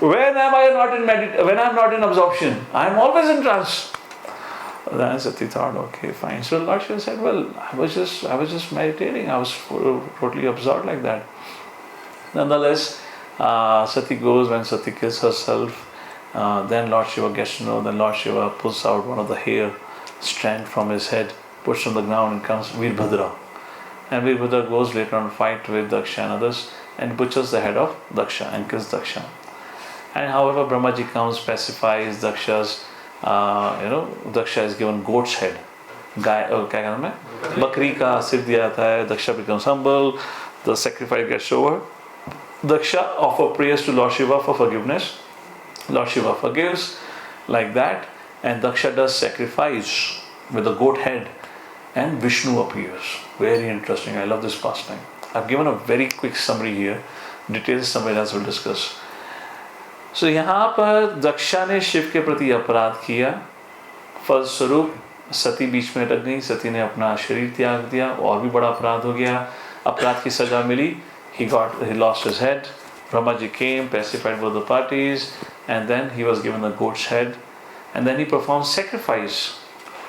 When am I not in when I'm not in absorption, I'm always in trance. Then Sati thought, okay, fine. So Lord Shiva said, well, I was just meditating. I was totally absorbed like that. Nonetheless, Sati goes. When Sati kills herself, then Lord Shiva gets to know. Then Lord Shiva pulls out one of the hair strand from his head, puts on the ground, and comes Veerbhadra. And Veerbhadra goes later on to fight with Daksha and others, and butchers the head of Daksha and kills Daksha. And however, Brahmaji comes, pacifies Daksha's, Daksha is given goat's head. गाय क्या नाम है, बकरी का सिर दिया जाता है. Daksha becomes humble, the sacrifice gets over. Daksha offers prayers to Lord Shiva for forgiveness. Lord Shiva forgives like that, and Daksha does sacrifice with the goat head, and Vishnu appears. Very interesting. I love this pastime. I've given a very quick summary here. Details somewhere else we'll discuss. So यहाँ पर दक्षा ने शिव के प्रति अपराध किया, फलस्वरूप सती बीच में अटक गई. सती ने अपना शरीर त्याग दिया, और भी बड़ा अपराध हो गया. अपराध की सजा मिली. He lost his head. Brahmaji came, pacified both the parties, and then he was given a goat's head, and then he performed sacrifice.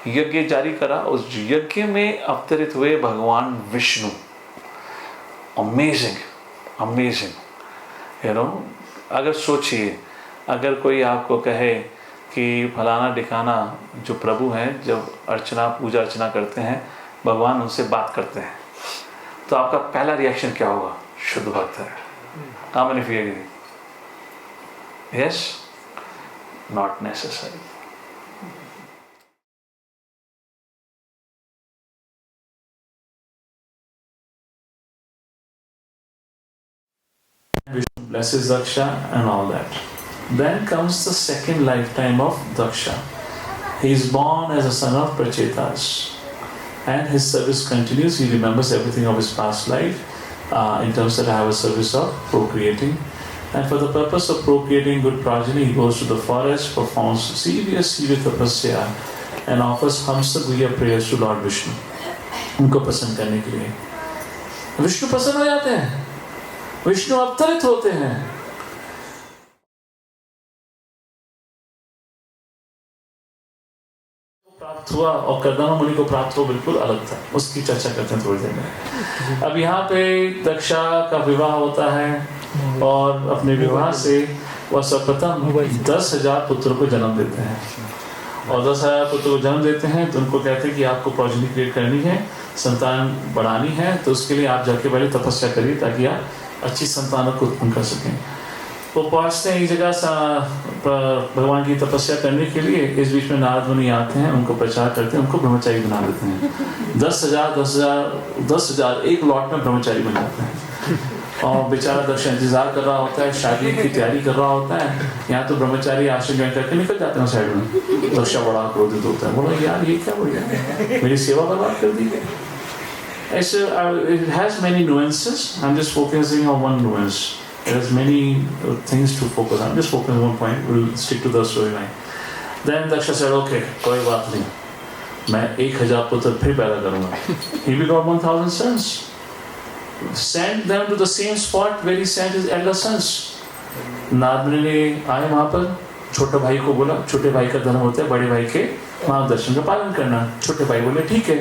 यज्ञ जारी करा. उस यज्ञ में अवतरित हुए भगवान विष्णु. Amazing. अगर सोचिए, अगर कोई आपको कहे कि फलाना ढिकाना जो प्रभु हैं, जब पूजा अर्चना करते हैं, भगवान उनसे बात करते हैं, तो आपका पहला रिएक्शन क्या होगा? शुद्ध भक्त है. How many of you agree? Yes? Not necessary. Vishnu blesses Daksha and all that. Then comes the second lifetime of Daksha. He is born as a son of Prachetas, and his service continues. He remembers everything of his past life in terms that I have a service of procreating. And for the purpose of procreating good progeny, he goes to the forest, performs serious tapasya, and offers Hamsa prayers to Lord Vishnu. उनको प्रसन्न करने के लिए विष्णु प्रसन्न हो जाते हैं, विष्णु अवतरित होते हैं. प्राप्त हुआ और कर्दमा मुनि को प्राप्त हुआ बिल्कुल अलग था. उसकी चर्चा करते हैं थोड़ी देर में. अब यहाँ पे दक्षा का विवाह होता है, और अपने विवाह से वह सर्वप्रथम 10,000 पुत्रों को जन्म देते हैं. और 10,000 पुत्रों को जन्म देते हैं तो उनको कहते हैं कि आपको प्रोजेनी क्रिएट करनी है, संतान बढ़ानी है, तो उसके लिए आप जाके पहले तपस्या करिए ताकि आप अच्छी संतानों को उत्पन्न कर सकें. वो पहुँचते हैं एक जगह भगवान की तपस्या करने के लिए. इस बीच में नारद मुनि आते हैं, उनको प्रचार करते हैं, उनको ब्रह्मचारी बना देते हैं. 10,000 एक लॉट में ब्रह्मचारी बन जाते हैं. और बेचारा दक्ष इंतजार कर रहा होता है, शादी की तैयारी कर रहा होता है. यहाँ तो ब्रह्मचारी आश्रम ज्वाइन करके निकल जाते हैं साइड में. दक्ष बड़ा क्रोधित होता है, बोला यार ये क्या हो गया, मेरी सेवा बर्बाद कर दी है. ऐसे it has many nuances. I'm just focusing on one nuance. There has many things to focus on. I'm just focusing on one point. We'll stick to the storyline. Then Daksha said, okay, कोई बात नहीं, मैं 1,000 पुत्र फिर पैदा करूँगा. He begot 1,000 sons. Sent them to the same spot where he sent his elder sons. Narad मुनि आए वहाँ पर, छोटे भाई को बोला, छोटे भाई का धर्म होता है बड़े भाई के मार्गदर्शन का पालन करना. छोटे भाई बोले ठीक है.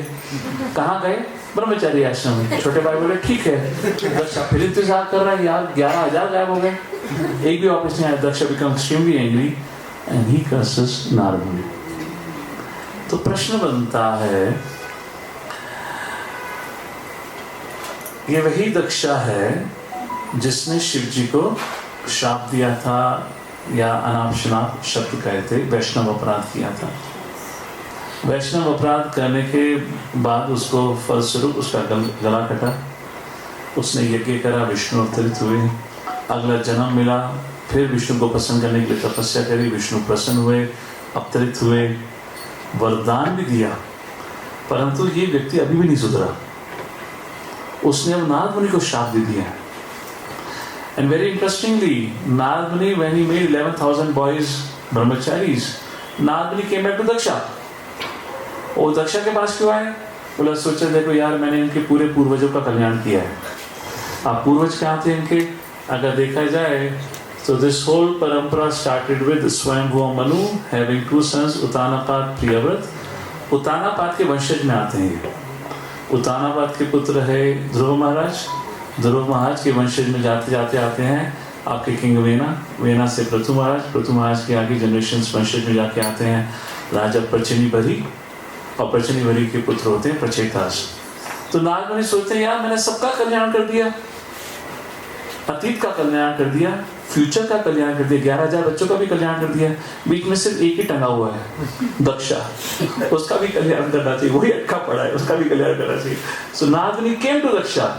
कहाँ गए? ब्रह्मचारी आश्रम में. छोटे भाई बोले ठीक है. दक्षा फिर इंतजार कर रहा है, यार 11,000 गायब हो गए, एक भी वापस नहीं आया. Daksha become extremely angry and he curses Narad मुनि. तो प्रश्न बनता है, ये वही दक्षा है जिसने शिव जी को श्राप दिया था, या अनाप शनाप शब्द कहे थे, वैष्णव अपराध किया था. वैष्णव अपराध करने के बाद उसको फलस्वरूप उसका गला कटा. उसने यज्ञ करा, विष्णु अवतरित हुए. अगला जन्म मिला, फिर विष्णु को प्रसन्न करने के लिए तपस्या करी, विष्णु प्रसन्न हुए, अवतरित हुए, वरदान भी दिया. परंतु ये व्यक्ति अभी भी नहीं सुधरा. उसने अब नारद मुनि को श्राप दे दिया। एंड वेरी इंटरेस्टिंगली, नारद मुनि when he made 11,000 boys brahmacharis, Narad मुनि केम बैक टू दक्षा। वो दक्षा के पास क्यों आए? बोला सोचा देखो यार, मैंने इनके पूरे पूर्वजों का कल्याण किया है। अब पूर्वज क्या थे इनके? अगर देखा जाए तो दिस होल परंपरा स्टार्टेड विद स्वयंभू मनु हैविंग 2 sons, उतानापाद, प्रियव्रत। उतानापाद के वंशज में आते हैं ये। उतानापाद के पुत्र है ध्रुव महाराज। ध्रुव महाराज के वंशज में जाते जाते आते हैं आपके किंग वेना। वेना से पृथु महाराज। पृथु महाराज के आगे जनरेशन वंशज में जाके आते हैं राजा प्रचनी बरी, और प्रचनी बरी के पुत्र होते हैं प्रचेतास। तो नारद मुनि सोचते हैं यार मैंने सबका कल्याण कर दिया, अतीत का कल्याण कर दिया, फ्यूचर का कल्याण कर दिया, 11,000 बच्चों का भी कल्याण कर दिया, बीच में सिर्फ एक ही टंगा हुआ है दक्षा, उसका भी कल्याण करना चाहिए, वही अटका पड़ा है, उसका भी कल्याण करना चाहिए। सो नारद मुनि came to Daksha,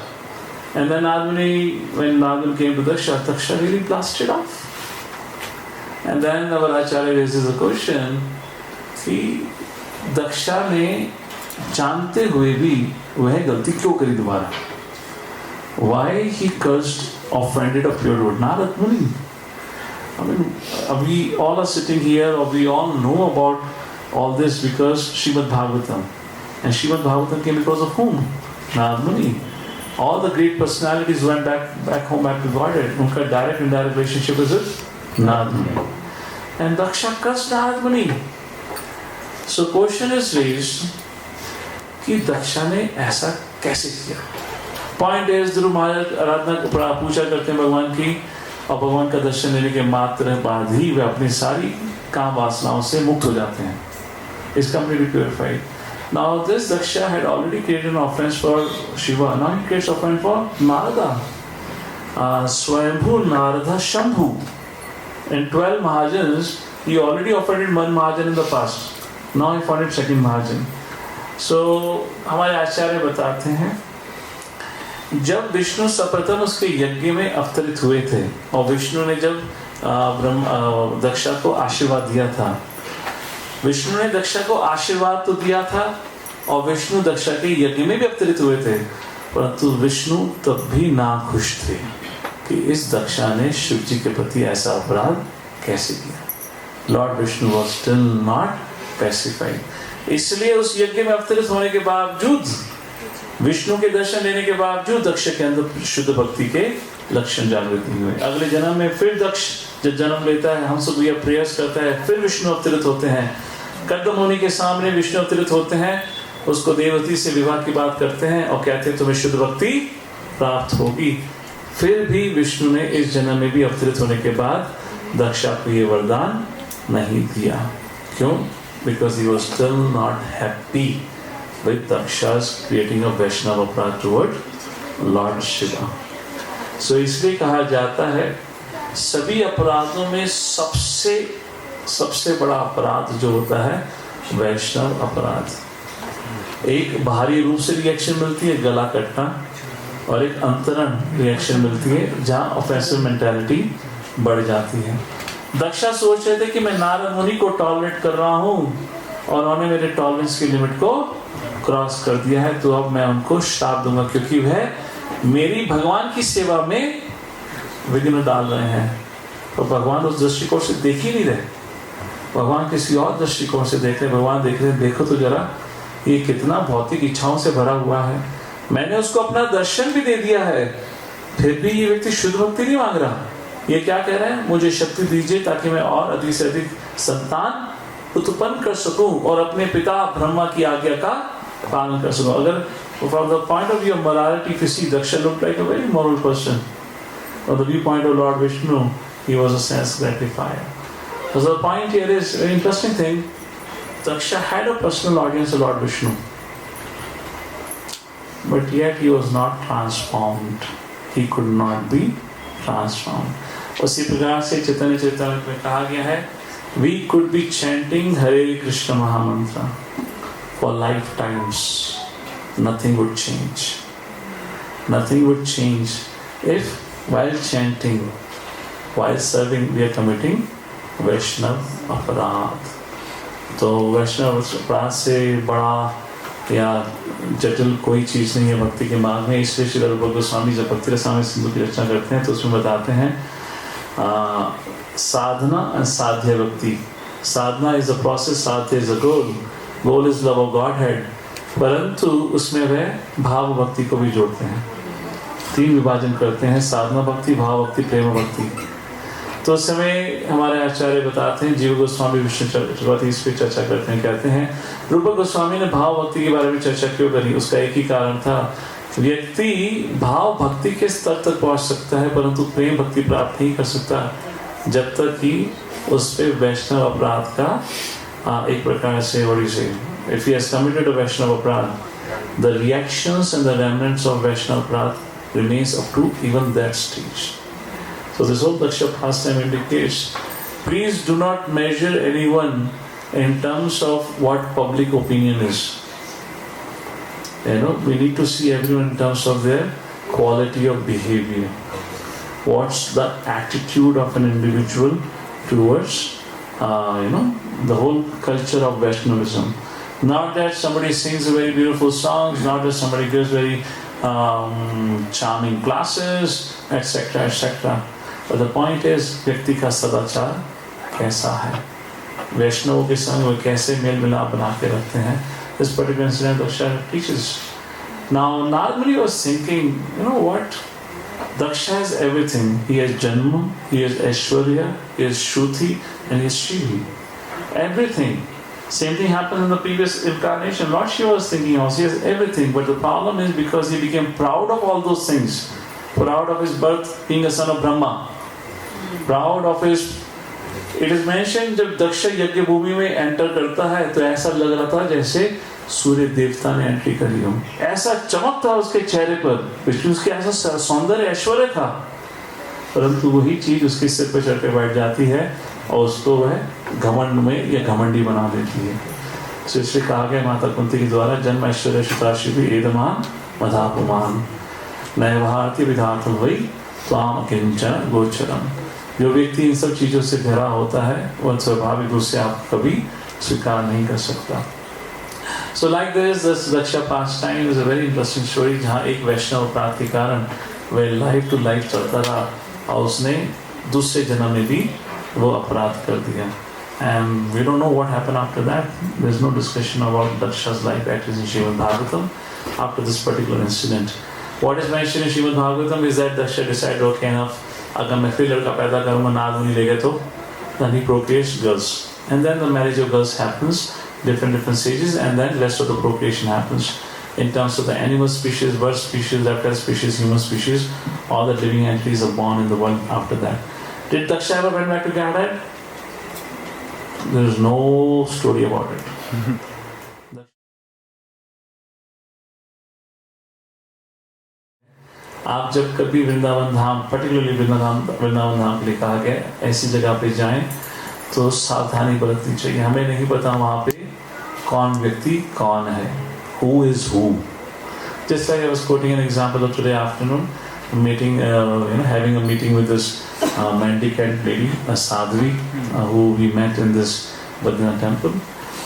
and then when Narad Muni came to Daksha, Daksha really blasted off. And then our Acharya raises a question कि दक्षा ने जानते हुए भी वह गलती क्यों करी दोबारा? Why he cursed, offended a pure Lord Narad Muni? I mean, we all are sitting here, or we all know about all this because Srimad Bhagavatam. And Srimad Bhagavatam came because of whom? Narad Muni. All the great personalities went back home, back to Godhead. उनका direct and indirect relationship is with Narad Muni. And Daksha cursed Narad Muni. So question is raised कि दक्षा ने ऐसा कैसे किया? Point is ध्रुव महाराज आराधना पूजा करते हैं भगवान की, और भगवान का दर्शन लेने के मात्र बाद ही वे अपनी सारी काम वासनाओं से मुक्त हो जाते हैं, is completely purified. Now this Daksha had already created an offense for Shiva. Now he creates offense for Narada. Swayambhu Narada Shambhu. In 12 Mahajans, he already offended one Mahajan in the past. Now he offended second Mahajan. So हमारे आचार्य बताते हैं जब विष्णु सर्वप्रथम उसके यज्ञ में अवतरित हुए थे, और विष्णु ने जब दक्षा को आशीर्वाद दिया था, विष्णु ने दक्षा को आशीर्वाद तो दिया था, और विष्णु दक्षा के यज्ञ में भी अवतरित हुए थे, परंतु विष्णु तब भी ना खुश थे कि इस दक्षा ने शिव जी के प्रति ऐसा अपराध कैसे किया। Lord Vishnu was still not pacified. इसलिए उस यज्ञ में अवतरित होने के बावजूद, विष्णु के दर्शन लेने के बावजूद दक्ष के अंदर शुद्ध भक्ति के लक्षण जागृत नहीं हुए। अगले जन्म में फिर दक्ष जब जन्म लेता है, हम सब यह प्रयास करता है, फिर विष्णु अवतरित होते हैं, कर्दम मुनि के सामने विष्णु अवतरित होते हैं, उसको देवती से विवाह की बात करते हैं और कहते हैं तुम्हें शुद्ध भक्ति प्राप्त होगी। फिर भी विष्णु ने इस जन्म में भी अवतरित होने के बाद दक्षा को ये वरदान नहीं दिया। क्यों? Because he was still not happy with Daksha's creating a Vaishnava aparad toward Lord Shiva. So इसलिए कहा जाता है सभी अपराधों में सबसे बड़ा अपराध जो होता है वैष्णव अपराध। एक बाहरी रूप से रिएक्शन मिलती है गला कटना, और एक अंतरण रिएक्शन मिलती है जहाँ ऑफेंसिव मेंटालिटी बढ़ जाती है। दक्षा सोच रहे थे कि मैं नारद मुनि को टॉलरेट कर रहा हूँ और उन्होंने मेरे टॉलरेंस की लिमिट को क्रॉस कर दिया है, तो अब मैं उनको श्राप दूंगा क्योंकि वह मेरी भगवान की सेवा में विघ्न डाल रहे हैं। तो भगवान उस दृष्टिकोण से देख ही नहीं रहे, भगवान किसी और दृष्टिकोण से देख रहे। भगवान देख रहे देखो तो जरा ये कितना भौतिक इच्छाओं से भरा हुआ है, मैंने उसको अपना दर्शन भी दे दिया है, फिर भी ये व्यक्ति शुद्ध भक्ति नहीं मांग रहा। ये क्या कह रहे हैं? मुझे शक्ति दीजिए ताकि मैं और अधिक से अधिक संतान उत्पन्न कर सकूं और अपने पिता ब्रह्मा की आज्ञा का पालन कर सकूं। अगर from the point of view of morality, if you see, Daksha looked like a very moral person. From the viewpoint of Lord Vishnu, he was a sense gratifier. So the point here is an interesting thing. Daksha had a personal audience of Lord Vishnu, but yet he was not transformed. He could not be transformed. उसी प्रकार से चैतन्य चरितामृत में कहा गया है, we could be chanting Hare Krishna Mahamantra for lifetimes. Nothing would change. Nothing would change if while chanting, while serving, we are committing वैष्णव अपराध। तो वैष्णव अपराध से बड़ा या जटिल कोई चीज़ नहीं है भक्ति के मार्ग में। इसलिए श्री रूप गोस्वामी जब भक्ति रसामृत सिंधु की रचना करते हैं तो उसमें बताते हैं साधना एंड साध्य भक्ति। साधना इज अ प्रोसेस, साध्य is a goal, goal is love of God head, परंतु उसमें वह भाव भक्ति को भी जोड़ते हैं। 3 विभाजन करते हैं, साधना भक्ति, भाव भक्ति, प्रेम भक्ति। तो उस समय हमारे आचार्य बताते हैं, जीव गोस्वामी विष्णु चक्रवर्ती इस पर चर्चा करते हैं, कहते हैं रूप गोस्वामी ने भाव भक्ति के बारे में चर्चा क्यों करी। उसका एक ही कारण था, व्यक्ति भाव भक्ति के स्तर तक पहुंच सकता है परंतु प्रेम भक्ति प्राप्त नहीं कर सकता जब तक कि उस पे वैष्णव अपराध का एक प्रकार से if he has committed a Vaishnava अपराध, the reactions and the remnants of Vaishnava अपराध remains up to even that stage. So this whole Daksha pastime indicates, please do not measure anyone in terms of what public opinion is. We need to see everyone in terms of their quality of behavior. What's the attitude of an individual towards, the whole culture of Vaishnavism. Not that somebody sings a very beautiful songs, not that somebody gives very charming classes, etc., etc. But the point is, व्यक्ति का सदाचार कैसा है, वैष्णवों के संग वो कैसे मेल मिलाप बना के रखते हैं। This particular incident Daksha teaches. Now, normally I was thinking, what? Daksha has everything. He has Janma, he has Aishwarya, he has Shruti, and he has Shivi. Everything. Same thing happened in the previous incarnation. Lord Shiva was thinking also, he has everything. But the problem is because he became proud of all those things. Proud of his birth, being a son of Brahma. Proud of his... It is mentioned जब दक्ष यज्ञ भूमि में enter करता है तो ऐसा लग रहा था जैसे सूर्य देवता ने एंट्री करी हो। ऐसा चमक था उसके चेहरे पर, विष्णु उसके ऐसा सौंदर्य ऐश्वर्य था, परंतु वही चीज उसके सिर पर चढ़ के बैठ जाती है और उसको वह घमंड में या घमंडी बना देती है। तो इसलिए कहा गया माता कुंती के द्वारा, जन्म ऐश्वर्य सुताशिवी एदमान मधापुमान नय भारतीय विधार्थम वही त्वाम किंचन गोचरम। जो व्यक्ति इन सब चीजों से घिरा होता है वह स्वाभाविक रूप से आप कभी स्वीकार नहीं कर सकता। So like this Daksha pastime is a very interesting story, जहाँ एक वैष्णव अपराध के कारण वह लाइफ टू लाइफ चलता रहा और उसने दूसरे जन्म में भी वो अपराध कर दिया। And we don't know what happened after that. There is no discussion about Daksha's life at least in Srimad Bhagavatam after this particular incident. What is mentioned in Srimad Bhagavatam is that Daksha decided, okay enough, अगर मैं फिर लड़का पैदा करूँगा नादमुनि लेगा तो then he procreates girls, and then the marriage of girls happens, different stages, and then rest of the procreation happens. In terms of the animal species, bird species, reptile species, human species, all the living entities are born in the world after that. Did Daksha ever went back to Gadad? There is no story about it. आप जब कभी वृंदावन धाम, particularly Vrindavan धाम के लिए कहा गया ऐसी जगह पे जाएं तो सावधानी बरतनी चाहिए। हमें नहीं पता वहाँ पे कौन व्यक्ति कौन है, who is who. Just like I was quoting an example of today afternoon, meeting, having a meeting with this mendicant lady, a sadhvi, who we met in this Badrinath temple.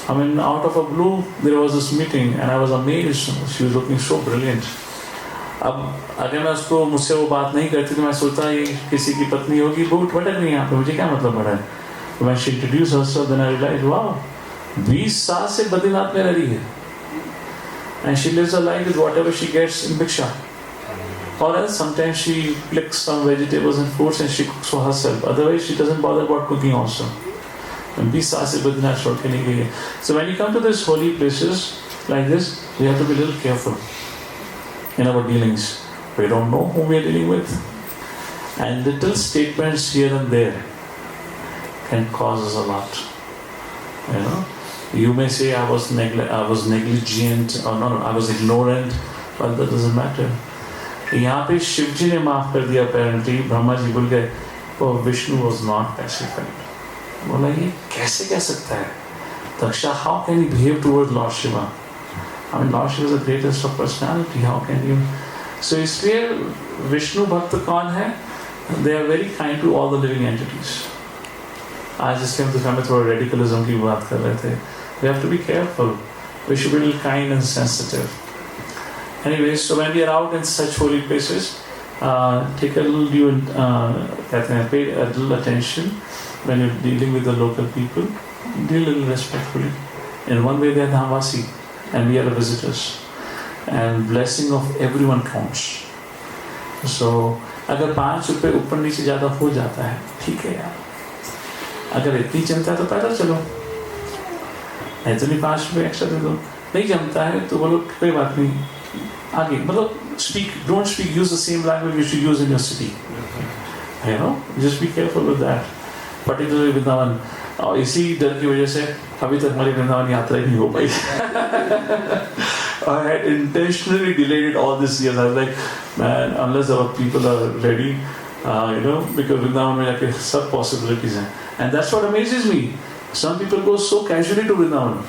I mean, out of a blue, there was this meeting, and I was amazed. She was looking so brilliant. अब अगर मैं उसको मुझसे वो बात नहीं करती तो मैं सोचता ये किसी की पत्नी होगी, बहुत भटक नहीं यहाँ पे, मुझे क्या मतलब पड़ा है। When she introduced herself, then I realized, wow, 20 साल से बद्रीनाथ में रह रही है, and she lives her life with whatever she gets in भिक्षा, or else sometimes she picks some vegetables and fruits and she cooks for herself. Otherwise, she doesn't bother about cooking also. And 20 साल से बद्रीनाथ छोड़ के नहीं गई है. So when you come to these holy places like this, we have to be a little careful in our dealings. We don't know whom we are dealing with, and little statements here and there can cause us a lot. You may say I was negligent, or no, I was ignorant, but that doesn't matter. यहाँ पे शिव जी ने माफ कर दिया apparently, Brahma ji भूल गए, और Vishnu was not pacified. बोला ये कैसे कह सकता है Daksha, how can he behave towards Lord Shiva? I mean, Lord Shiva is the greatest of personality. How can you? So इसलिए विष्णु भक्त कौन है? They are very kind to all the living entities. आज इसके हम थोड़ा radicalism की बात कर रहे थे. We have to be careful. We should be a little kind and sensitive. Anyways, so when we are out in such holy places, take a little pay a little attention when you're dealing with the local people. Deal a little respectfully. In one way, they are Dhamvasi, and we are the visitors. And blessing of everyone counts. So, अगर 5 रुपए ऊपर नीचे ज़्यादा हो जाता है, ठीक है यार. अगर इतनी जमता है तो पैदल चलो. नहीं तो नहीं 5 रुपए एक्स्ट्रा दे दो. नहीं जमता है तो बोलो कोई बात नहीं. आगे मतलब don't speak, use the same language which you use in your city. You know, just be careful with that. Particularly Vrindavan. और इसी डर की वजह से अभी तक हमारी वृंदावन यात्रा ही नहीं हो पाई. I had intentionally delayed it all this years. I was like, man, unless our people are ready, because Vrindavan में जाके सब possibilities हैं. And that's what amazes me. Some people go so casually to Vrindavan.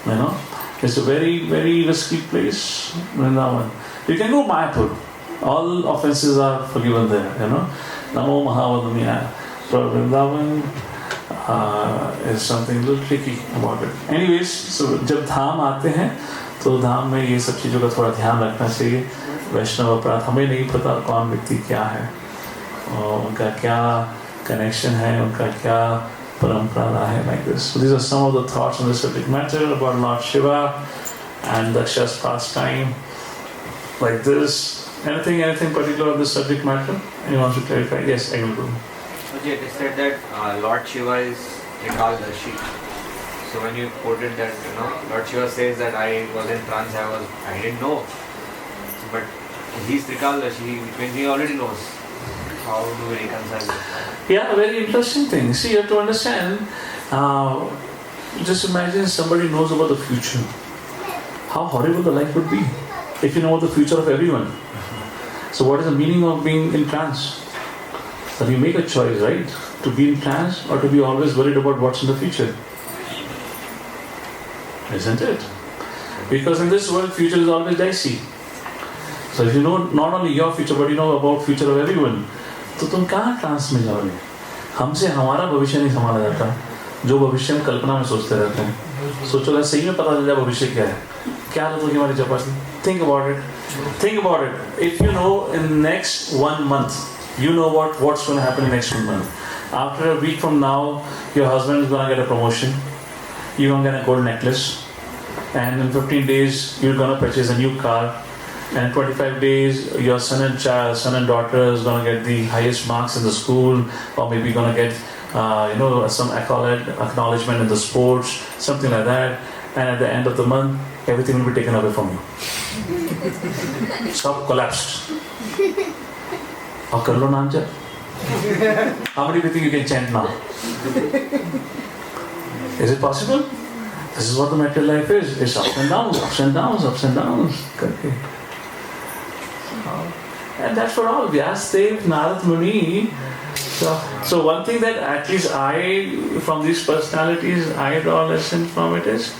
You know, it's a very, very risky place, Vrindavan. You can go Mayapur. All offenses are forgiven there. You know, Namo Mahavadamiya. But Vrindavan is something a little tricky about it. Anyways, so जब धाम आते हैं तो धाम में ये सब चीज़ों का थोड़ा ध्यान रखना चाहिए. वैष्णव अपराध हमें नहीं पता कौन व्यक्ति क्या है और उनका क्या कनेक्शन है, उनका क्या परंपरा रहा है. Like this. So these are some of the thoughts on the subject matter about Lord Shiva and Daksha's pastime. Like this. Anything particular on this subject matter? Anyone wants to clarify? Yes, I will do. It is said that Lord Shiva is Trikaldashi. So when you quoted that, Lord Shiva says that I was in trance, I didn't know. But he's Trikaldashi, which means he already knows. How do we reconcile this? Yeah, very interesting thing. See, you have to understand, just imagine somebody knows about the future. How horrible the life would be if you know the future of everyone. So what is the meaning of being in trance? That you make a choice, right? To be in trance or to be always worried about what's in the future. Isn't it? Because in this world, future is always dicey. So if you know not only your future, but you know about future of everyone, तो तुम कहाँ trans में जाओगे? हमसे हमारा भविष्य नहीं संभाला जाता. जो भविष्य हम कल्पना में सोचते रहते हैं. सोचो सही में पता चल जाए भविष्य क्या है. क्या हालत होगी हमारी चपाती? Think about it. Think about it. If you know in next 1 month, you know what's going to happen in next 1 month. After a week from now, your husband is going to get a promotion. You're going to get a gold necklace. And in 15 days, you're going to purchase a new car. And 25 days, your son and daughter is going to get the highest marks in the school, or maybe going to get, some acknowledgement in the sports, something like that. And at the end of the month, everything will be taken away from you. Stop, collapsed. Or kar lo naam jap. How many people you can chant now? Is it possible? This is what the material life is. It's ups and downs, ups and downs, ups and downs. Okay. And that's for all. Vyasadev, Narad Muni. So one thing that at least from these personalities, I draw a lesson from it is,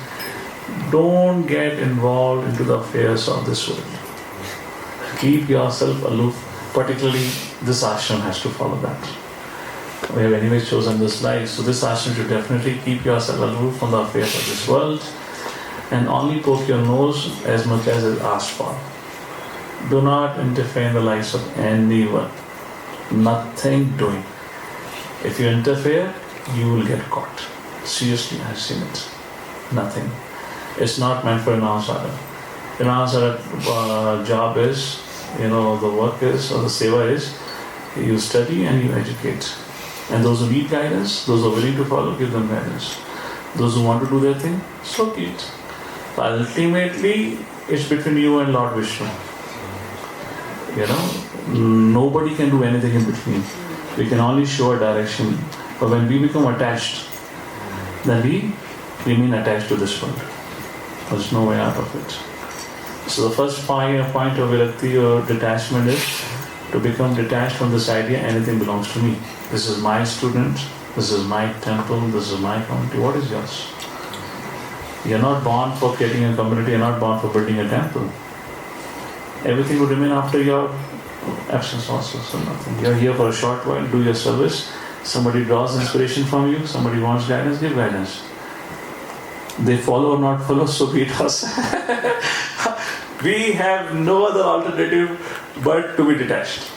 don't get involved into the affairs of this world. Keep yourself aloof. Particularly, this ashram has to follow that. We have anyway chosen this life, so this ashram should definitely keep yourself aloof from the affairs of this world and only poke your nose as much as is asked for. Do not interfere in the lives of anyone. Nothing doing. If you interfere, you will get caught. Seriously, I've seen it. Nothing. It's not meant for an ansara. An ansara job is, the work is, or the seva is, you study and you educate. And those who need guidance, those who are willing to follow, give them guidance. Those who want to do their thing, so be it. But ultimately, it's between you and Lord Vishnu. Nobody can do anything in between. We can only show a direction. But when we become attached, then we remain attached to this world. There's no way out of it. So the first point of virakti or detachment is to become detached from this idea, anything belongs to me. This is my student, this is my temple, this is my community. What is yours? You're not born for creating a community, you're not born for building a temple. Everything will remain after your absence also, so nothing. You're here for a short while, do your service. Somebody draws inspiration from you, somebody wants guidance, give guidance. They follow or not follow, so be it us. We have no other alternative but to be detached.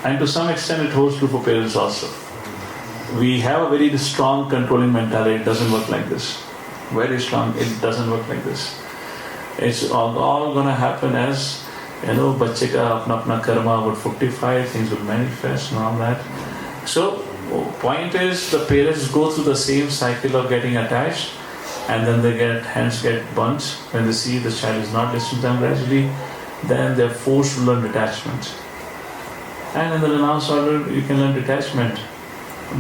And to some extent it holds true for parents also. We have a very strong controlling mentality. It doesn't work like this. Very strong. It doesn't work like this. It's all going to happen as, bachche ka apna karma about 45, things will manifest and all that. So, point is, the parents go through the same cycle of getting attached, and then they hands get burnt when they see the child is not listening to them gradually. Then they're forced to learn detachment. And in the renounced order, you can learn detachment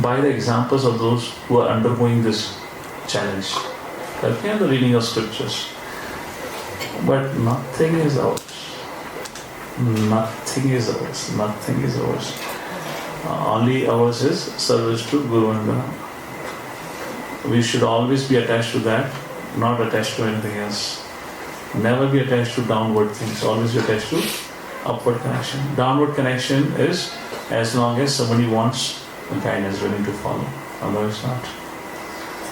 by the examples of those who are undergoing this challenge. And the reading of scriptures. But nothing is ours. Nothing is ours. Nothing is ours. Only ours is service to Guru and Guru. We should always be attached to that, not attached to anything else. Never be attached to downward things. Always be attached to upward connection. Downward connection is as long as somebody wants the guidance, willing to follow. Otherwise not.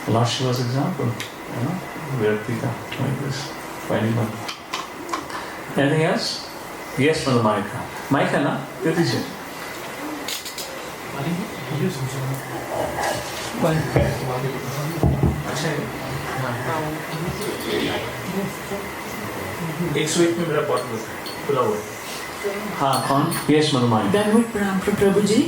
Lord Shiva's example. Virapika, like this. For anyone. Anything else? Yes, Mother Maika. Maika, na? Did you say? एक sweet में मेरा pot खुला हुआ है। हाँ, कौन? Yes, Mother Maika. दंडवत प्रणाम प्रभु जी।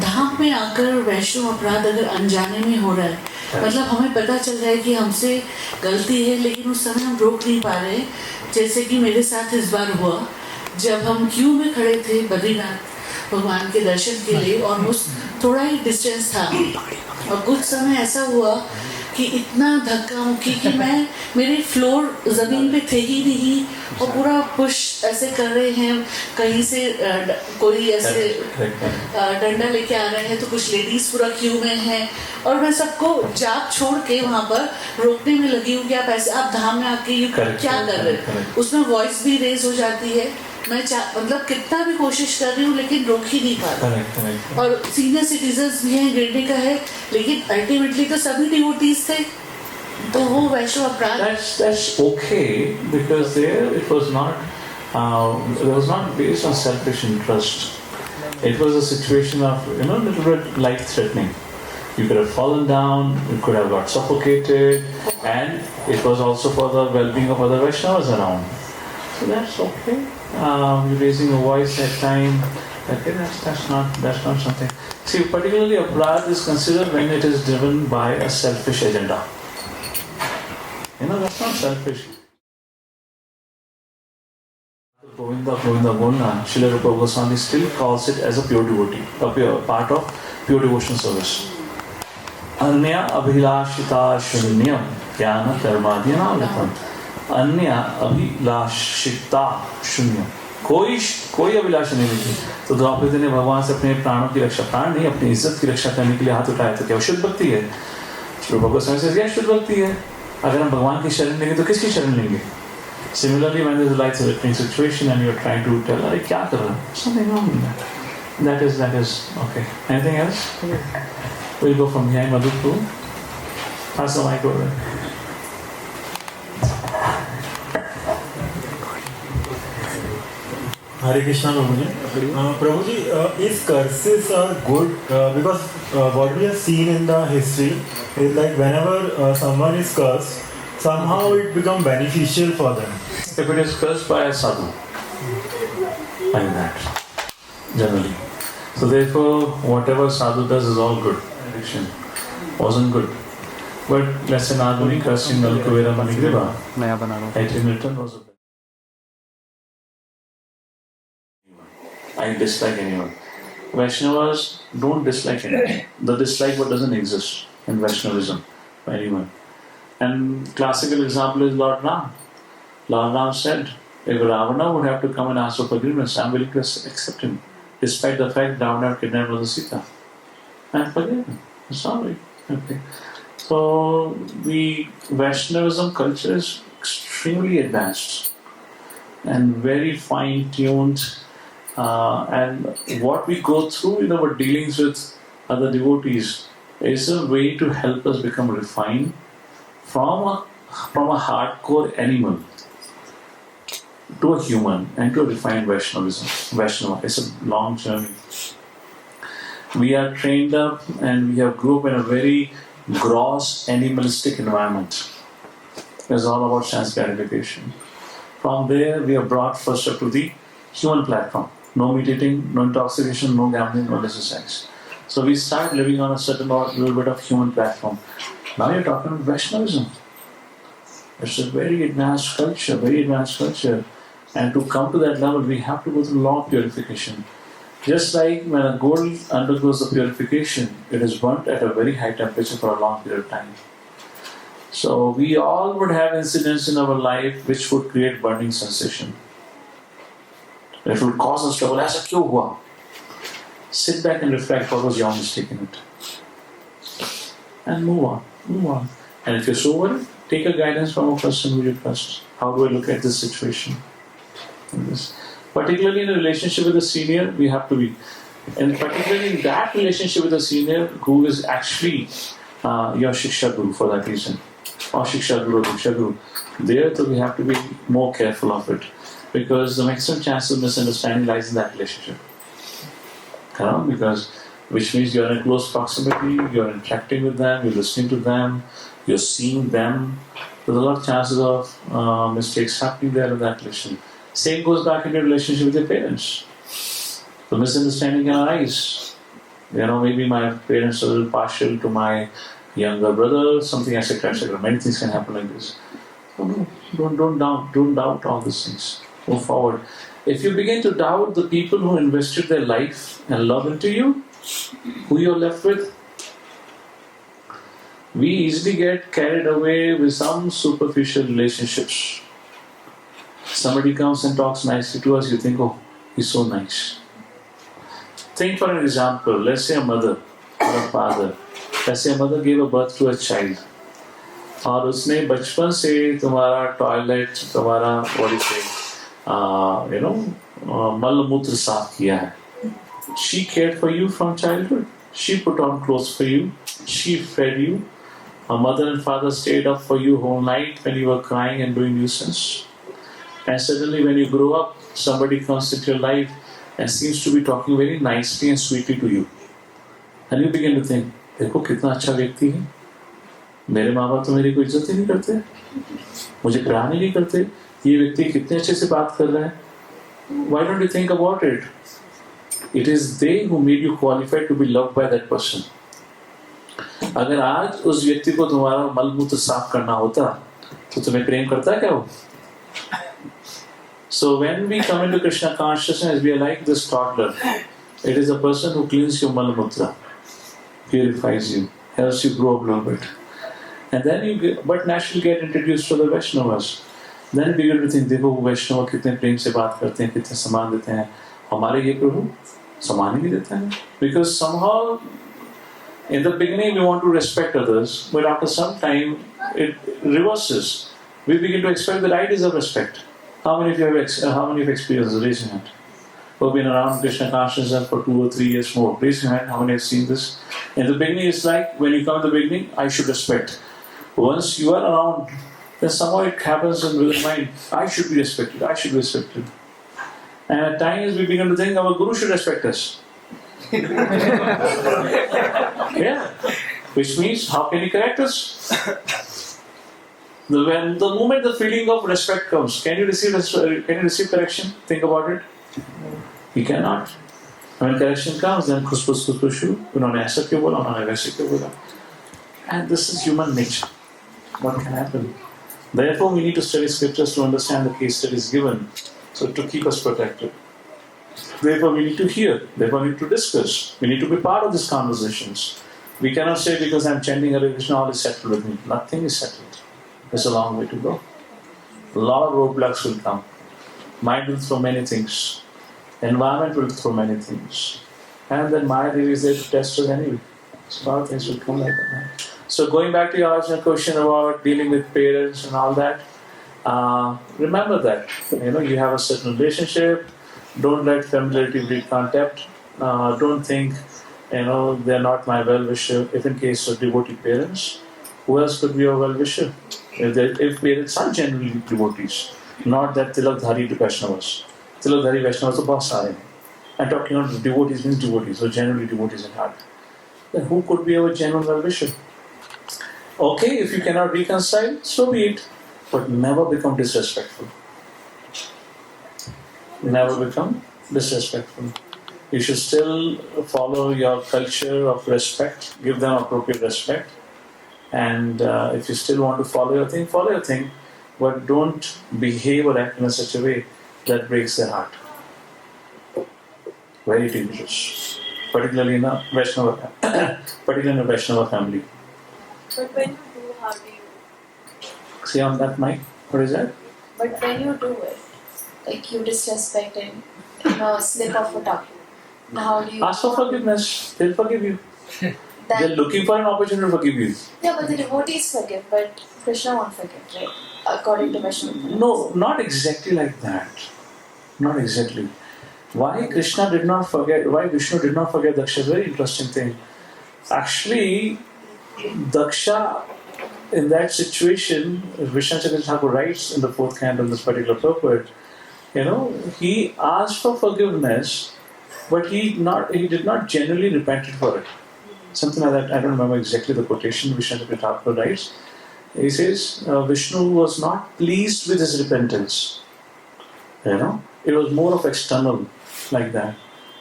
धाम में आकर वैष्णव अपराध अगर अनजाने में हो रहा है, मतलब हमें पता चल रहा है कि हमसे गलती है, लेकिन उस समय हम रोक नहीं पा रहे। जैसे कि मेरे साथ इस बार हुआ, जब हम क्यू में खड़े थे बद्रीनाथ भगवान के दर्शन के लिए, ऑलमोस्ट थोड़ा ही डिस्टेंस था, और कुछ समय ऐसा हुआ कि इतना धक्का मुक्की कि मेरे फ्लोर ज़मीन पे थे ही नहीं, और पूरा पुश ऐसे कर रहे हैं, कहीं से कोई ऐसे डंडा लेके आ रहे हैं, तो कुछ लेडीज पूरा क्यू में हैं, और मैं सबको जाप छोड़ के वहाँ पर रोकने में लगी हूँ कि आप धाम में आके ये क्या कर रहे हैं। उसमें वॉइस भी रेज हो जाती है, मैं मतलब कितना भी कोशिश कर रही हूँ लेकिन रोक ही नहीं पा रही। और सीनियर सिटीजन्स भी हैं, गिरने का है, लेकिन अल्टीमेटली तो सभी डिवोटीज थे, तो वो वैष्णव अपराध। That's okay, because there it was not based on selfish interest. It was a situation of little bit life threatening. You could have fallen down, you could have got suffocated, and it was also for the well-being of other Vaishnavas around. So that's okay. Raising a voice at time, okay, that's not something. See, particularly aparadh is considered when it is driven by a selfish agenda. That's not selfish. Govinda Bolna, Srila Rupa Goswami still calls it as a pure devotee, part of pure devotion service. Anya abhilashita shunyam jnana karmadhyanavitam. अन्य अभिलाषिता शून्य, कोई अभिलाषा नहीं थी। तो द्रौपदी ने भगवान से अपने प्राणों की रक्षा, प्राण नहीं, अपनी इज्जत की रक्षा करने के लिए हाथ उठाया, तो क्या शुद्ध भक्ति है? भगवान से क्या शुद्ध भक्ति है? अगर हम भगवान की शरण लेंगे तो किसकी शरण लेंगे? Similarly, when there is a life threatening situation and you are trying to tell, अरे क्या कर रहा है? Something wrong in that. That is okay. Anything else? We'll go from behind Madhu to pass the mic over. Hare Krishna Prabhuji, if curses are good, because what we have seen in the history is like whenever someone is cursed, somehow it becomes beneficial for them. If it is cursed by a sadhu, like that, generally. So therefore, whatever sadhu does is all good. Addiction wasn't good. But let's say Naduni cursing Nalkuvera Manigriva, it in return was a I dislike anyone. Vaishnavas don't dislike anyone. The dislike what doesn't exist in Vaishnavism by anyone. And classical example is Lord Ram. Lord Ram said, if Ravana would have to come and ask for forgiveness, I'm willing to accept him, despite the fact Ravana kidnapped Mother Sita. And forgive him. Sorry. Okay. So the Vaishnavism culture is extremely advanced and very fine-tuned. And what we go through in our dealings with other devotees is a way to help us become refined from a hardcore animal to a human and to a refined Vaishnava. It's a long journey. We are trained up and we have grew up in a very gross animalistic environment. It's all about sense gratification. From there, we are brought first up to the human platform. No meat eating, no intoxication, no gambling, no illicit sex. So we start living on a certain little bit of human platform. Now you're talking about Vaishnavism. It's a very advanced culture, And to come to that level, we have to go through long purification. Just like when a gold undergoes the purification, it is burnt at a very high temperature for a long period of time. So we all would have incidents in our life which would create burning sensation. It would cause us trouble. Aisa kyun hua? Sit back and reflect what was your mistake in it. And move on. And if you're sober, take a guidance from a person who you trust. How do I look at this situation? Particularly in a relationship with a senior, we have to be. And particularly in that relationship with a senior who is actually your Shiksha Guru for that reason. Or Shiksha Guru. There, so we have to be more careful of it. Because the maximum chance of misunderstanding lies in that relationship. Because which means you're in close proximity, you're interacting with them, you're listening to them, you're seeing them. There's a lot of chances of mistakes happening there in that relationship. Same goes back in your relationship with your parents. The misunderstanding can arise. Maybe my parents are a little partial to my younger brother, something, etc. Many things can happen like this. So no, don't doubt all these things. Move forward. If you begin to doubt the people who invested their life and love into you, who you're left with, we easily get carried away with some superficial relationships. Somebody comes and talks nicely to us, you think, oh, he's so nice. Think for an example, let's say a mother or a father. Let's say a mother gave a birth to a child. और उसने बचपन से तुम्हारा toilet, तुम्हारा मल मूत्र साफ किया है. She cared for you from childhood. She put on clothes for you. She fed you. A mother and father stayed up for you whole night when you were crying and doing nuisance. And suddenly when you grow up, somebody comes into your life and seems to be talking very nicely and sweetly to you. And you begin to think, देखो कितना अच्छा व्यक्ति है. मेरे माँ बाप तो मेरी कोई इज्जत ही नहीं करते, मुझे प्यार ही नहीं करते. ये व्यक्ति कितने अच्छे से बात कर रहा है. Why don't you think about it? It is they who made you qualified to be loved by that person. अगर आज उस व्यक्ति को तुम्हारा मलमूत्र साफ करना होता तो तुम्हें प्रेम करता क्या वो? So when we come into Krishna consciousness, we are like this toddler. It is a person who cleans your malamutra, purifies you, helps you grow up a little bit. And then but naturally get introduced to the Vaishnavas. Then you begin to think, देखो वो वैष्णव कितने प्रेम से बात करते हैं, कितने सम्मान देते हैं. हमारे ये प्रभु सम्मान ही नहीं देते हैं. Because somehow in the beginning we want to respect others, but after some time it reverses. We begin to expect that I deserve respect. How many of you have experienced this? Raise your hand. Who have been around Krishna consciousness for 2 or 3 years more? Raise your hand. How many have seen this? In the beginning, it's like when you come in the beginning, I should respect. Once you are around, then somehow it happens in the mind, I should be respected. I should be respected. And at times we begin to think our Guru should respect us. Yeah. Which means, how can he correct us? When the moment the feeling of respect comes, can you receive correction? Think about it. You cannot. When correction comes, then खुसफुस शुरू. उन्होंने ऐसा क्यों बोला, उन्होंने वैसे क्यों बोला. And this is human nature. What can happen? Therefore, we need to study scriptures to understand the case that is given, so to keep us protected. Therefore, we need to hear. Therefore, we need to discuss. We need to be part of these conversations. We cannot say because I'm chanting Hare Krishna, all is settled with me. Nothing is settled. There's a long way to go. A lot of roadblocks will come. Mind will throw many things. Environment will throw many things. And then Maya Devi is there to test us anyway. So a lot of things will come like that. So going back to your original question about dealing with parents and all that, remember that. You have a certain relationship. Don't let familiarity breed contempt. Don't think, they're not my well-wisher. If in case of devotee parents, Who else could be a well-wisher? If parents are genuinely devotees, not that Tilakdhari Vaishnavas. Tilakdhari Vaishnavas are बहुत सारे हैं. I'm talking about devotees means devotees, so genuinely devotees in heart. Then who could be our genuine well-wisher? Okay, if you cannot reconcile, so be it. But never become disrespectful. Never become disrespectful. You should still follow your culture of respect, give them appropriate respect. And if you still want to follow your thing, but don't behave or act in such a way that breaks their heart. Very dangerous. Particularly in a Vaishnava, family. But when you do, how do you? See on that mic? What is that? But when you do it, like you disrespect and slip of a tongue, how do you? Ask for forgiveness. They'll forgive you. They're looking for an opportunity to forgive you. Yeah, but the devotees forgive, but Krishna won't forgive, right? According to Vaishnava. No, not exactly like that. Not exactly. Why Krishna did not forget, why Vishnu did not forget Daksha is a very interesting thing. Actually, Daksha, in that situation, Vishnu Chandra Thakur writes in the 4th canto in this particular purport, he asked for forgiveness, but he did not genuinely repent for it. Something like that, I don't remember exactly the quotation Vishnu Chandra Thakur writes. He says, Vishnu was not pleased with his repentance. It was more of external, like that.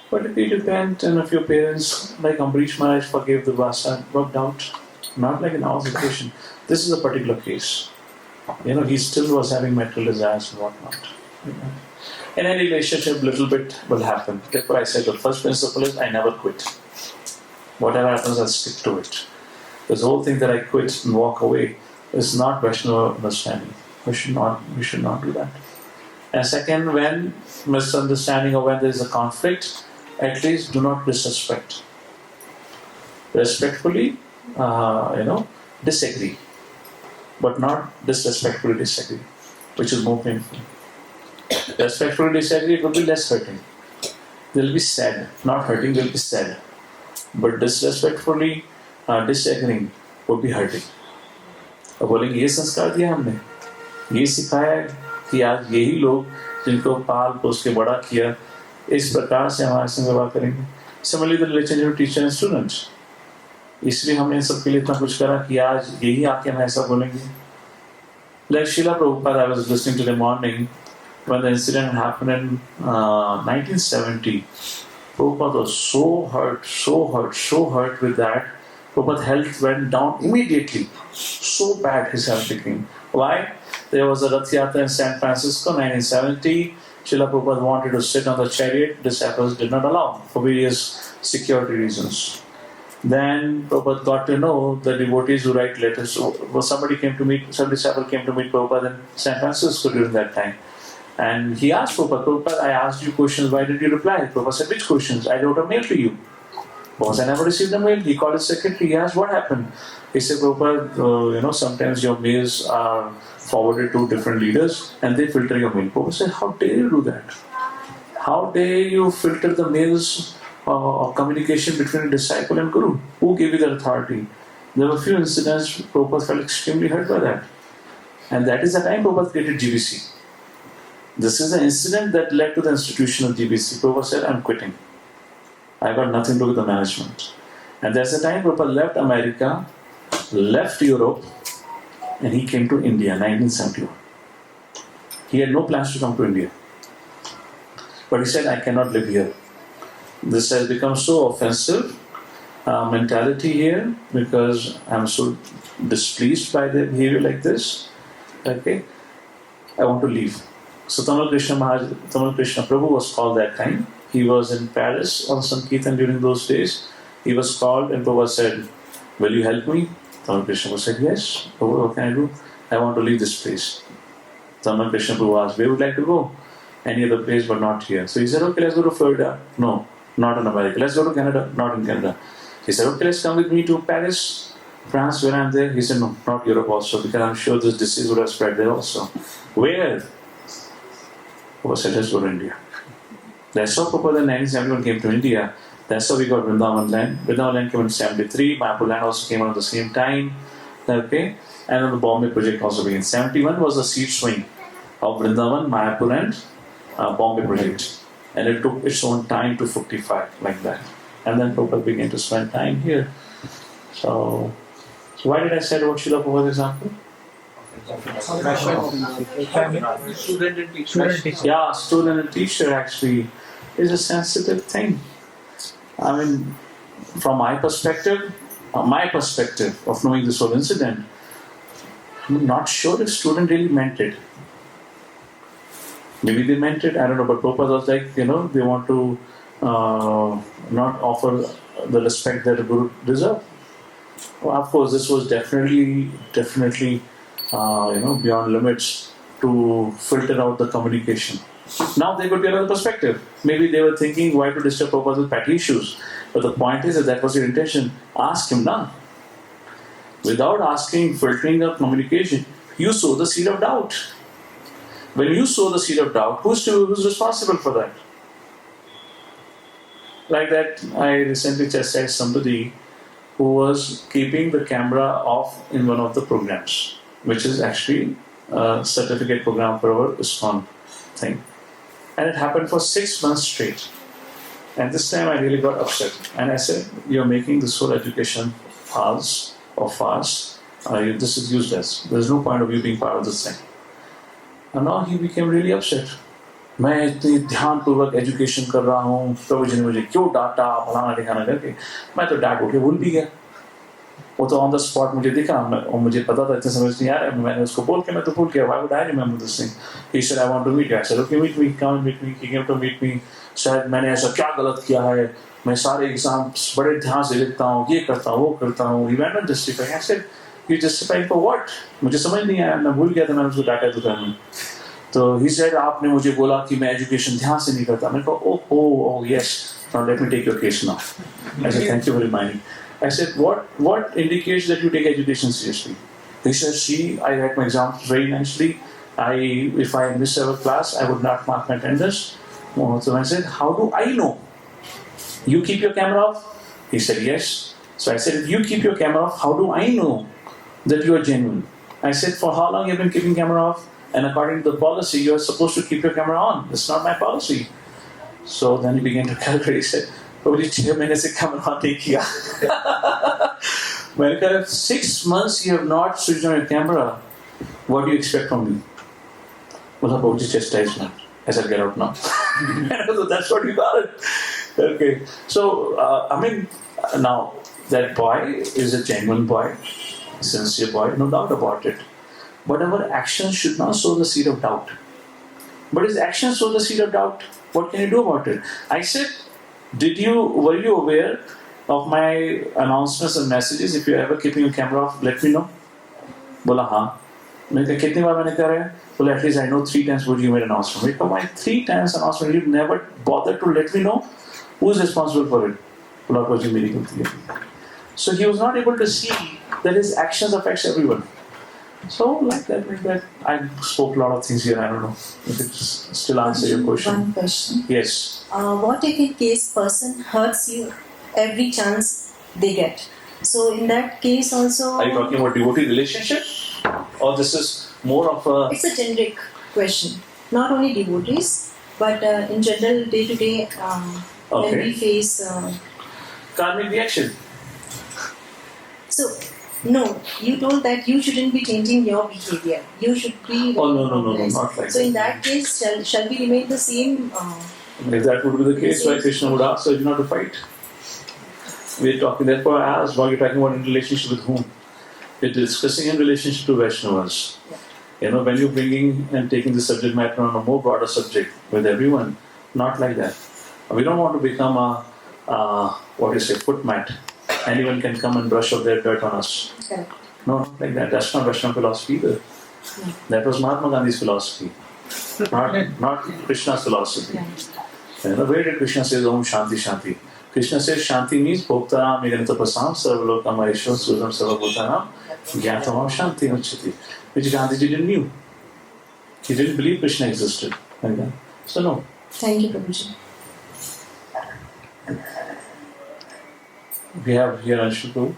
But if you repent and if your parents, like Ambarish Maharaj, forgave the Vasa, worked out, not like in our situation. This is a particular case. He still was having material desires and whatnot. In any relationship, little bit will happen. Therefore, I said the first principle is I never quit. Whatever happens, I'll stick to it. This whole thing that I quit and walk away is not Vaishnava understanding. We should not do that. And second, when misunderstanding or when there is a conflict, at least do not disrespect. Respectfully, disagree. But not disrespectfully disagree, which is more painful. Respectfully disagree, it will be less hurting. They will be sad. Not hurting, they will be sad. But disrespectfully disagreeing would be hurting. अब बोलेंगे ये संस्कार दिया हमने, ये सिखाया कि आज यही लोग जिनको पाल पोस के बड़ा किया इस प्रकार से हमारे संग व्यवहार करेंगे. Similarly, the relationship with teacher and students. इसलिए हमने इन सब के लिए इतना कुछ करा कि आज यही आके हम ऐसा बोलेंगे. Like Srila Prabhupada, I was listening to the morning when the incident happened in 1970. Prabhupada was so hurt with that. Prabhupada's health went down immediately. So bad his health became. Why? There was a Rath Yatra in San Francisco, 1970. Srila Prabhupada wanted to sit on the chariot. Disciples did not allow for various security reasons. Then Prabhupada got to know the devotees who write letters. So some disciple came to meet Prabhupada in San Francisco during that time. And he asked Prabhupada, I asked you questions, why did you reply? Prabhupada said, which questions? I wrote a mail to you. Prabhupada said, I never received a mail. He called his secretary, he asked, what happened? He said, Prabhupada, sometimes your mails are forwarded to different leaders and they filter your mail. Prabhupada said, how dare you do that? How dare you filter the mails or communication between a disciple and Guru? Who gave you that authority? There were a few incidents Prabhupada felt extremely hurt by that. And that is the time Prabhupada created GBC. This is the incident that led to the institution of GBC. Prabhupada said, I'm quitting. I got nothing to do with the management. And that's the time Prabhupada left America, left Europe, and he came to India, 1971. He had no plans to come to India. But he said, I cannot live here. This has become so offensive mentality here because I'm so displeased by their behavior like this. Okay, I want to leave. So Tamal Krishna Prabhu was called that time. He was in Paris on Sankirtan during those days. He was called and Prabhu said, will you help me? Tamal Krishna Prabhu said, yes. Prabhu, what can I do? I want to leave this place. Tamal Krishna Prabhu asked, where would you like to go? Any other place but not here. So he said, okay, let's go to Florida. No, not in America. Let's go to Canada. Not in Canada. He said, okay, let's come with me to Paris, France, when I'm there. He said, no, not Europe also, because I'm sure this disease would have spread there also. Where? Prabhupada said, let's go to India. That's how Prabhupada in 1971 came to India. That's how we got Vrindavan land. Vrindavan land came in 1973. Mayapur land also came out at the same time. Okay, and then the Bombay project also began. 71 was the seed swing of Vrindavan, Mayapur, and Bombay project, and it took its own time to fructify like that. And then Prabhupada began to spend time here. So why did I say about Srila Prabhupada's example? Student and teacher. Yeah, student and teacher actually is a sensitive thing. I mean, from my perspective of knowing this whole incident, I'm not sure if student really meant it. Maybe they meant it, I don't know, but Prabhupada was like, they want to not offer the respect that the Guru deserved. Well, of course, this was definitely, beyond limits to filter out the communication. Now there could be another perspective. Maybe they were thinking, why to disturb Prabhupada with petty issues? But the point is, if that was your intention, ask him now. Without asking, filtering out communication, you sow the seed of doubt. When you sow the seed of doubt, who's responsible for that? Like that, I recently chastised somebody who was keeping the camera off in one of the programs, which is actually a certificate program for our ISKCON thing. And it happened for 6 months straight. And this time I really got upset. And I said, you're making this whole education fast. This is useless. There's no point of you being part of this thing. And now he became really upset. मैं इतनी ध्यानपूर्वक education कर रहा हूँ, प्रभु जी ने मुझे क्यों डांटा, फलाना ठिकाना करके, मैं तो डांट उठ के भूल भी गया. वो तो ऑन द स्पॉट मुझे दिखा और मुझे पता था इतने समझ नहीं आ रहा है. मैंने उसको बोल के मैं तो भूल गया. Why would I remember this thing? He said I want to meet you. I said okay, meet me, come and meet me. He came to meet me. शायद मैंने ऐसा क्या गलत किया है, मैं सारे एग्जाम्स बड़े ध्यान से लिखता हूँ, ये करता हूँ, वो करता हूँ. He went on justifying. I said you justifying for what? मुझे समझ नहीं आया, मैं भूल गया था, मैंने उसको डांटा दुकान में. तो he said आपने मुझे बोला कि मैं एजुकेशन ध्यान से नहीं करता. मैंने कहा oh yes, now let me take your case now. I said thank you for reminding. I said what indicates that you take education seriously? He said I write my exams very nicely. If I miss a class, I would not mark my attendance. So I said, how do I know? You keep your camera off? He said yes. So I said, if you keep your camera off, how do I know that you are genuine? I said, for how long you have been keeping camera off? And according to the policy, you are supposed to keep your camera on. It's not my policy. So then he began to calculate. He said, probably 6 महीने से camera on नहीं किया. मैंने कहा, 6 months you have not switched on your camera. What do you expect from me? बोला बहुत ही chastisement. I said, get out now. So that's what you got it. Okay. So, now that boy is a genuine boy, sincere boy, no doubt about it. But our actions should not sow the seed of doubt. But his actions sow the seed of doubt. What can you do about it? I said, were you aware of my announcements and messages? If you're ever keeping your camera off, let me know. बोला हाँ. मैंने कहा कितनी बार मैंने कहा है? Well, at least I know 3 times what you made an announcement. But why 3 times announcement? You never bothered to let me know who is responsible for it. So he was not able to see that his actions affects everyone. So like that, I spoke a lot of things here. I don't know if it still answers your question. One question. Yes. What if in case person hurts you every chance they get? So in that case also. Are you talking about devotee relationship, or this is more of a? It's a generic question. Not only devotees, but in general, day to day, when we face. Karmic reaction. So. No, you told that you shouldn't be changing your behavior. You should be. Oh no, not like that. So in that case, shall we remain the same? If that would be the case, why Krishna would ask us not to fight? We're talking. Therefore, I asked, why are you talking about in relationship with whom? We're discussing in relationship to Vaishnavas. Yeah. When you're bringing and taking the subject matter on a more broader subject with everyone, not like that. We don't want to become a foot mat. Anyone can come and brush up their dirt on us. Correct. No, not like that. That's not Vaishnava philosophy either. No. That was Mahatma Gandhi's philosophy, not Krishna's philosophy. Yeah. Where did Krishna say Om Shanti Shanti? Krishna says Shanti means Bhoktaram Meganatapasam Sarvalokam Aishwa Sudam Sarvabhutanam Gyatamam Shanti Uchati, which Gandhiji didn't knew. He didn't believe Krishna existed. So no. Thank you, Prabhuji. We have here Anshu.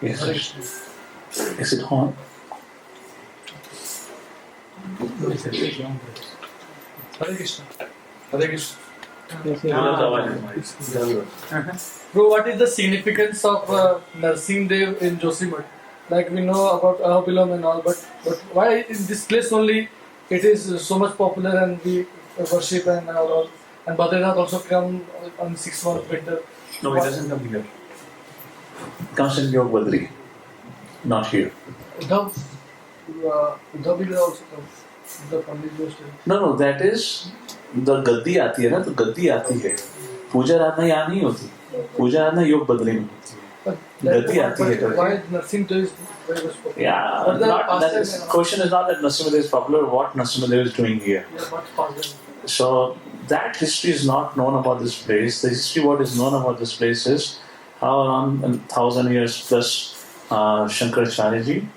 Yes. Is it on? Hare Krishna. Hare Krishna. Bro, what is the significance of Narsingh Dev in Joshimath? Like we know about Ahobilam and all, but why in this place only it is so much popular and we worship and all? And Badrinath also come on 6 months winter. No, it doesn't come here. It comes in Yog Badri, not here. Uddhav will also come. Uddhav Pandit Ji was telling. No, that is the गद्दी आती है ना, तो गद्दी आती है. पूजा आराधना यहाँ नहीं होती. पूजा आराधना योग बदली में होती है. गद्दी आती है करके. Why Narsingh Dev is very much popular? Yeah, But the not, that pastime is, and all. question is not that Narasimha is popular. What Narasimha is doing here? Yeah, what's pastime? So that history is not known about this place. The history, what is known about this place is how around 1,000 years plus Shankaracharya ji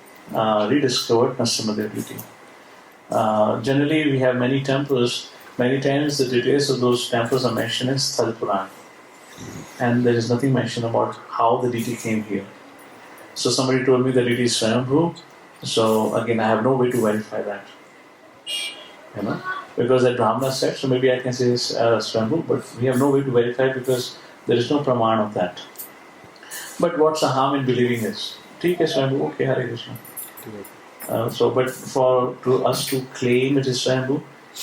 rediscovered Narasimha deity. Generally, we have many temples. Many times the details of those temples are mentioned in Sthal Puran. And there is nothing mentioned about how the deity came here. So somebody told me that it is Swayambhu. So again, I have no way to verify that. You know, because that Brahmana said, so maybe I can say it's Swayambhu, but we have no way to verify because there is no praman of that. But what's the harm in believing this? ठीक है Swayambhu, okay, Hare Krishna. But for us to claim it is Swayambhu,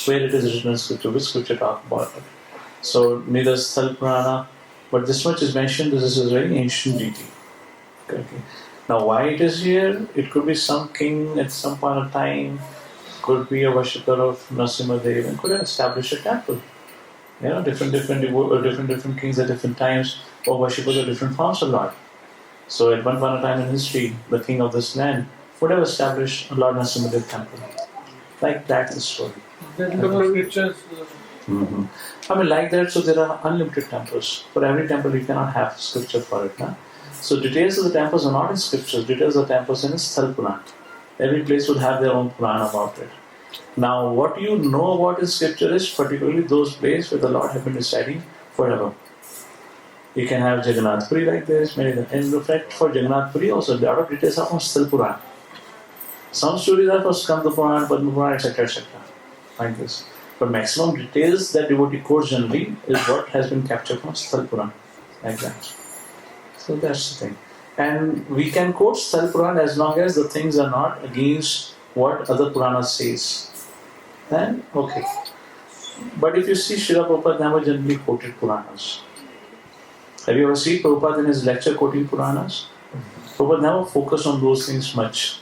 where it is written in scripture, which scripture talk about it? So neither Sthal Purana, but this much is mentioned. This is a very ancient deity. Okay. Now, why it is here? It could be some king at some point of time, could be a worshipper of Narasimha Dev, and could have established a temple. You know, different kings at different times, or worshippers of different forms of Lord. So, at one point of time in history, the king of this land would have established a Lord Narasimha Dev temple. Like that is the story. Then the scriptures. I mean, like that, so there are unlimited temples. For every temple, you cannot have scripture for it. Nah? So details of the temples are not in scriptures, details of the temples are in Sthal Puran. Every place would have their own Puran about it. Now, what you know about in scripture is particularly those places where the Lord has been residing forever. You can have Jagannath Puri like this, many and in fact for Jagannath Puri also, a lot of details are from Sthal Puran. Some stories are from Skanda Puran, Padma Puran, etc. Like this. But maximum details that devotee quotes generally is what has been captured from Sthal Puran. Like that. So that's the thing. And we can quote Sthal Puran as long as the things are not against what other Puranas says. Then, okay. But if you see Srila Prabhupada never generally quoted Puranas. Have you ever seen Prabhupada in his lecture quoting Puranas? Prabhupada never focused on those things much.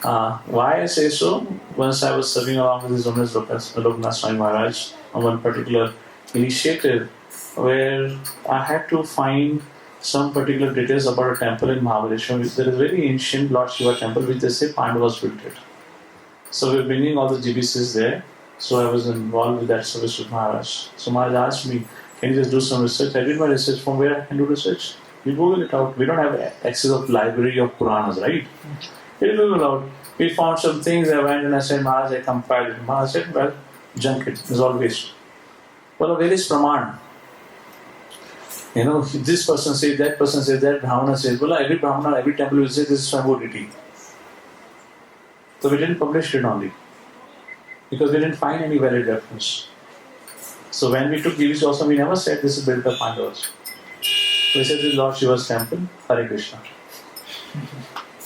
Why I say so? Once I was serving along with His Holiness Loknath Swami Maharaj on one particular initiative where I had to find some particular details about a temple in Mahabaleshwar. There is a very ancient Lord Shiva temple which they say Pandavas built it. So we were bringing all the GBCs there. So I was involved with that service with Maharaj. So Maharaj asked me, can you just do some research? I did my research. From where I can do research? We Google it out. We don't have access of library of Puranas, right? We Google out. We found some things. I went and I said, Maharaj, I compiled it. Maharaj said, well, junk it. It's all waste. Well, where is Praman? You know, this person says that, Brahmana says, well, every Brahmana, every temple will say this is Swayambhu deity. So we didn't publish it only. Because we didn't find any valid reference. So when we took GBC also, we never said this is built by Pandavas. We said this is Lord Shiva's temple, Hare Krishna.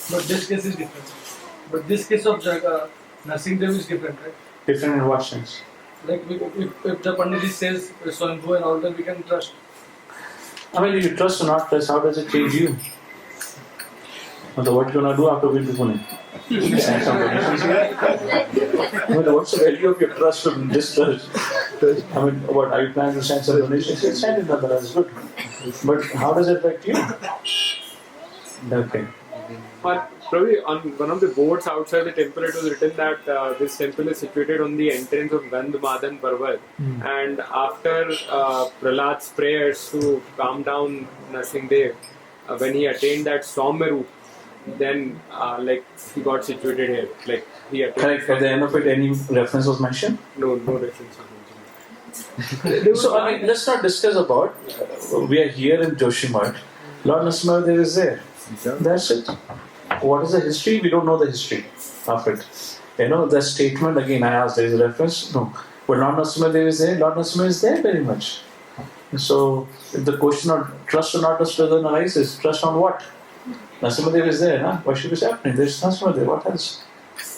But this case is different. But this case of Narsingh Dev is different, right? Different in what sense? Like if the Pandit says Swayambhu and all that, we can trust. I mean, if you trust or not trust, how does it change you? What are you going to do after going to Pune? Send some donations here? I mean, what's the value of your trust and distrust? I mean, what, are you planning to send some donations? Yes, send it, that's good. But how does it affect you? Okay. But probably on one of the boards outside the temple, it was written that this temple is situated on the entrance of Gandh Madan Parvat. And after Prahlad's prayers to calm down Narsingh Dev, when he attained that Summer Yatra, then he got situated here. Like he attained. Correct. At the end of it, any reference was mentioned? No reference was mentioned. So, I mean, let's not discuss about. We are here in Joshimath. Lord Narasimha Dev is there. That's it. What is the history? We don't know the history of it. You know, the statement again I asked, there is a reference? No. But Lord Narasimhadev is there, Lord Narasimha is there very much. So if the question of trust or not trust doesn't arises, trust on what? Narasimhadev is there, huh? Worship is happening. There's Narasimhadev, what else?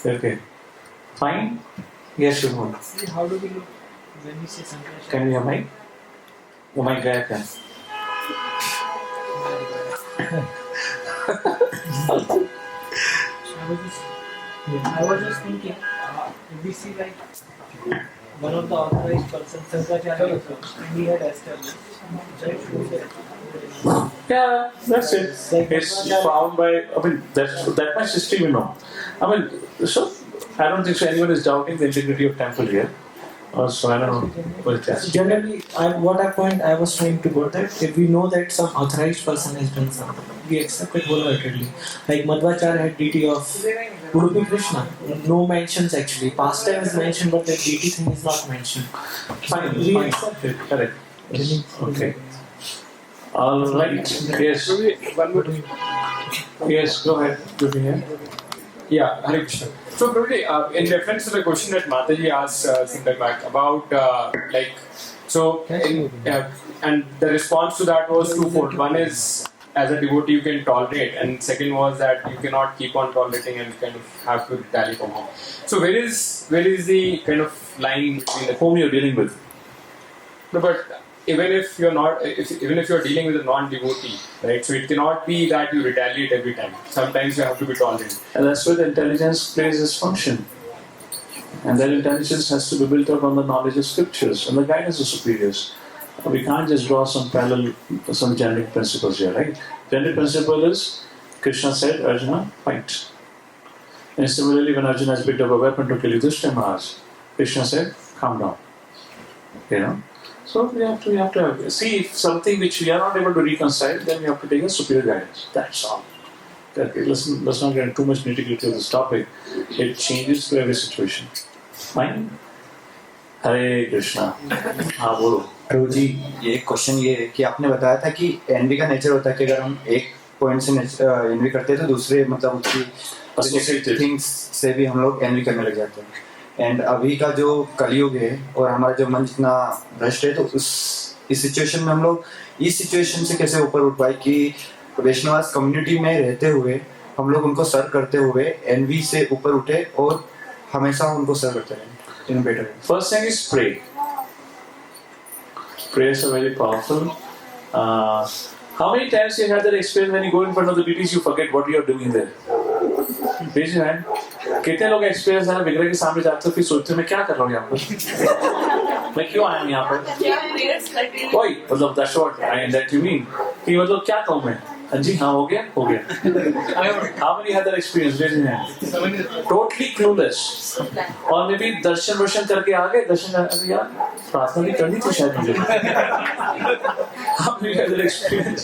Okay. Fine? Yes, Shubham. How do we look when we say Sankaracharya? Can you hear me? Oh my God, can. I was just thinking, if we see like one of the authorized persons, Sankaracharya, and he had established, that shows that. Yeah, that's it. It's found by, I mean, that much history we know. I mean, so I don't think so anyone is doubting the integrity of temple here. So I don't know what it is. Generally, what I was trying to go that if we know that some authorized person has done something, we accept it wholeheartedly. Like Madhvacharya had deity of Udupi Krishna. No mentions actually. Pastimes is mentioned, but the deity thing is not mentioned. Fine, We fine. accept it. Correct. Yes. Okay. All right. Yes. One more. Yes, go ahead. Good to hear. Yeah, Hare Krishna. So, probably in reference to the question that Mataji asked some time back about and the response to that was twofold. One is, as a devotee you can tolerate, and second was that you cannot keep on tolerating and kind of have to tally from home. So, where is the kind of line between the Whom you're dealing with? No, but even if you're not, even if you're dealing with a non-devotee, right? So it cannot be that you retaliate every time. Sometimes you have to be tolerant. And that's where the intelligence plays its function. And that intelligence has to be built up on the knowledge of scriptures and the guidance of superiors. We can't just draw some parallel, some generic principles here, right? Generic principle is, Krishna said, Arjuna, fight. And similarly, when Arjuna has picked up a weapon to kill Yudhishthira Maharaj, Krishna said, calm down. You know? So we have to see if something which we are not able to reconcile, then we have to take a superior guidance. That's all. Okay, let's not get too much nitty-gritty of this topic. It changes to every situation. Fine? Hare Krishna. हाँ बोलो. प्रभु जी, ये question ये है कि आपने बताया था कि एनवी का नेचर होता है कि अगर हम एक पॉइंट से एनवी करते हैं तो दूसरे मतलब उसकी थिंग्स से भी हम लोग एनवी करने लग जाते हैं. एंड अभी का जो कलयुग है और हमारा जो मन जितना भ्रष्ट है, तो इस सिचुएशन में हम लोग इस सिचुएशन से कैसे ऊपर उठ पाए कि वैष्णवास कम्युनिटी में रहते हुए हम लोग उनको सर्व करते हुए एनवी से ऊपर उठे और हमेशा उनको सर्व करते रहे in better. First thing is pray. Prayers are very powerful. How many times you had that experience when you go in front of the deities, you forget what you are doing there? Raise your hand. कितने लोग experience है विग्रह के सामने जाते हो फिर सोचते हो मैं क्या कर रहा हूँ यहाँ पर, मैं क्यों आया हूँ यहाँ पर? वही मतलब that's what that you mean कि मतलब क्या कहूँ मैं? जी हाँ हो गया. How many had that experience? Raise your hand. Totally clueless. और मे भी दर्शन करके आ गए, दर्शन अरे यार प्रार्थना भी करनी थी शायद मुझे. How many had that experience?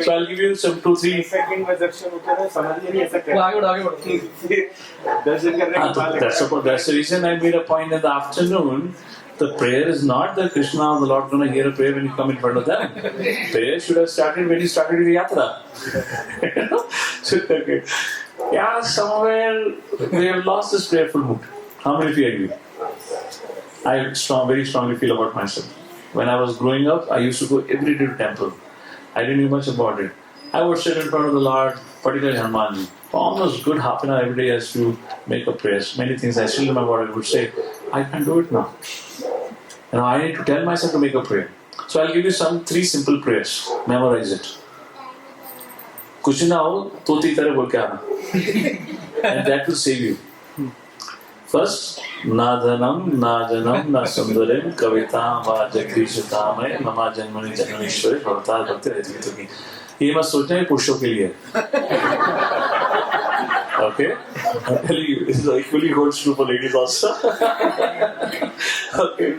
So I'll give you some 2-3 second में दर्शन होता है, समझ नहीं ऐसा क्या. आगे दर्शन करने के बाद. That's the reason I made a point in the afternoon. The prayer is not that Krishna or the Lord going to hear a prayer when you come in front of them. Prayer should have started when you started your yatra. So, okay. Yeah, somewhere we have lost this prayerful mood. How many of you agree? I very strongly feel about myself. When I was growing up, I used to go every day to temple. I didn't know much about it. I would sit in front of the Lord, particularly Hanumanji, for almost good half an hour every day as to make a prayer. Many things I still remember what I would say. I can't do it now. And I need to tell myself to make a prayer. So I'll give you 3 simple prayers. Memorize it. कुछ ना हो तो तीतर बोल के आना. And that will save you. First, ना धनम ना जनम ना सुंदरम कविता वा जगदीशतामय ममा जन्मनि जन्मनीश्वरे भवता भक्ति रहित की. ये मत सोचना है पुरुषों के लिए. Okay, I'll tell you, this equally holds true for ladies also. Okay,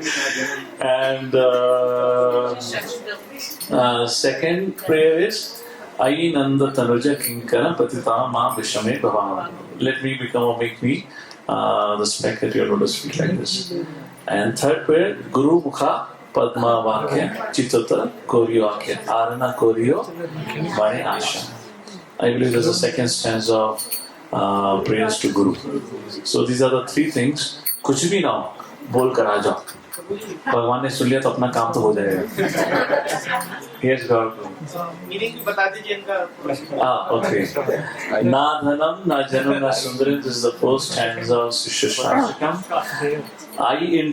and second prayer is Ayi Nanda Tanuja Kinkara Patita Ma Vishame Bhavan. Let me become or make me the spec that you are going to speak like this. And third prayer, Guru Mukha Padma Vakya, Chitota, Koryo Vakya, Arana Koryo, Mane Asha. I believe there's a second stanza of prayers to Guru. So these are the three things. कुछ भी ना हो, बोल कर आ जाओ. भगवान ने सुन लिया तो अपना काम तो हो जाएगा. Yes, God. मीनिंग भी बता दीजिए इनका. Okay. Na dhanam, na janam, na sundaram. This is the first stanza of Shishashtakam. I in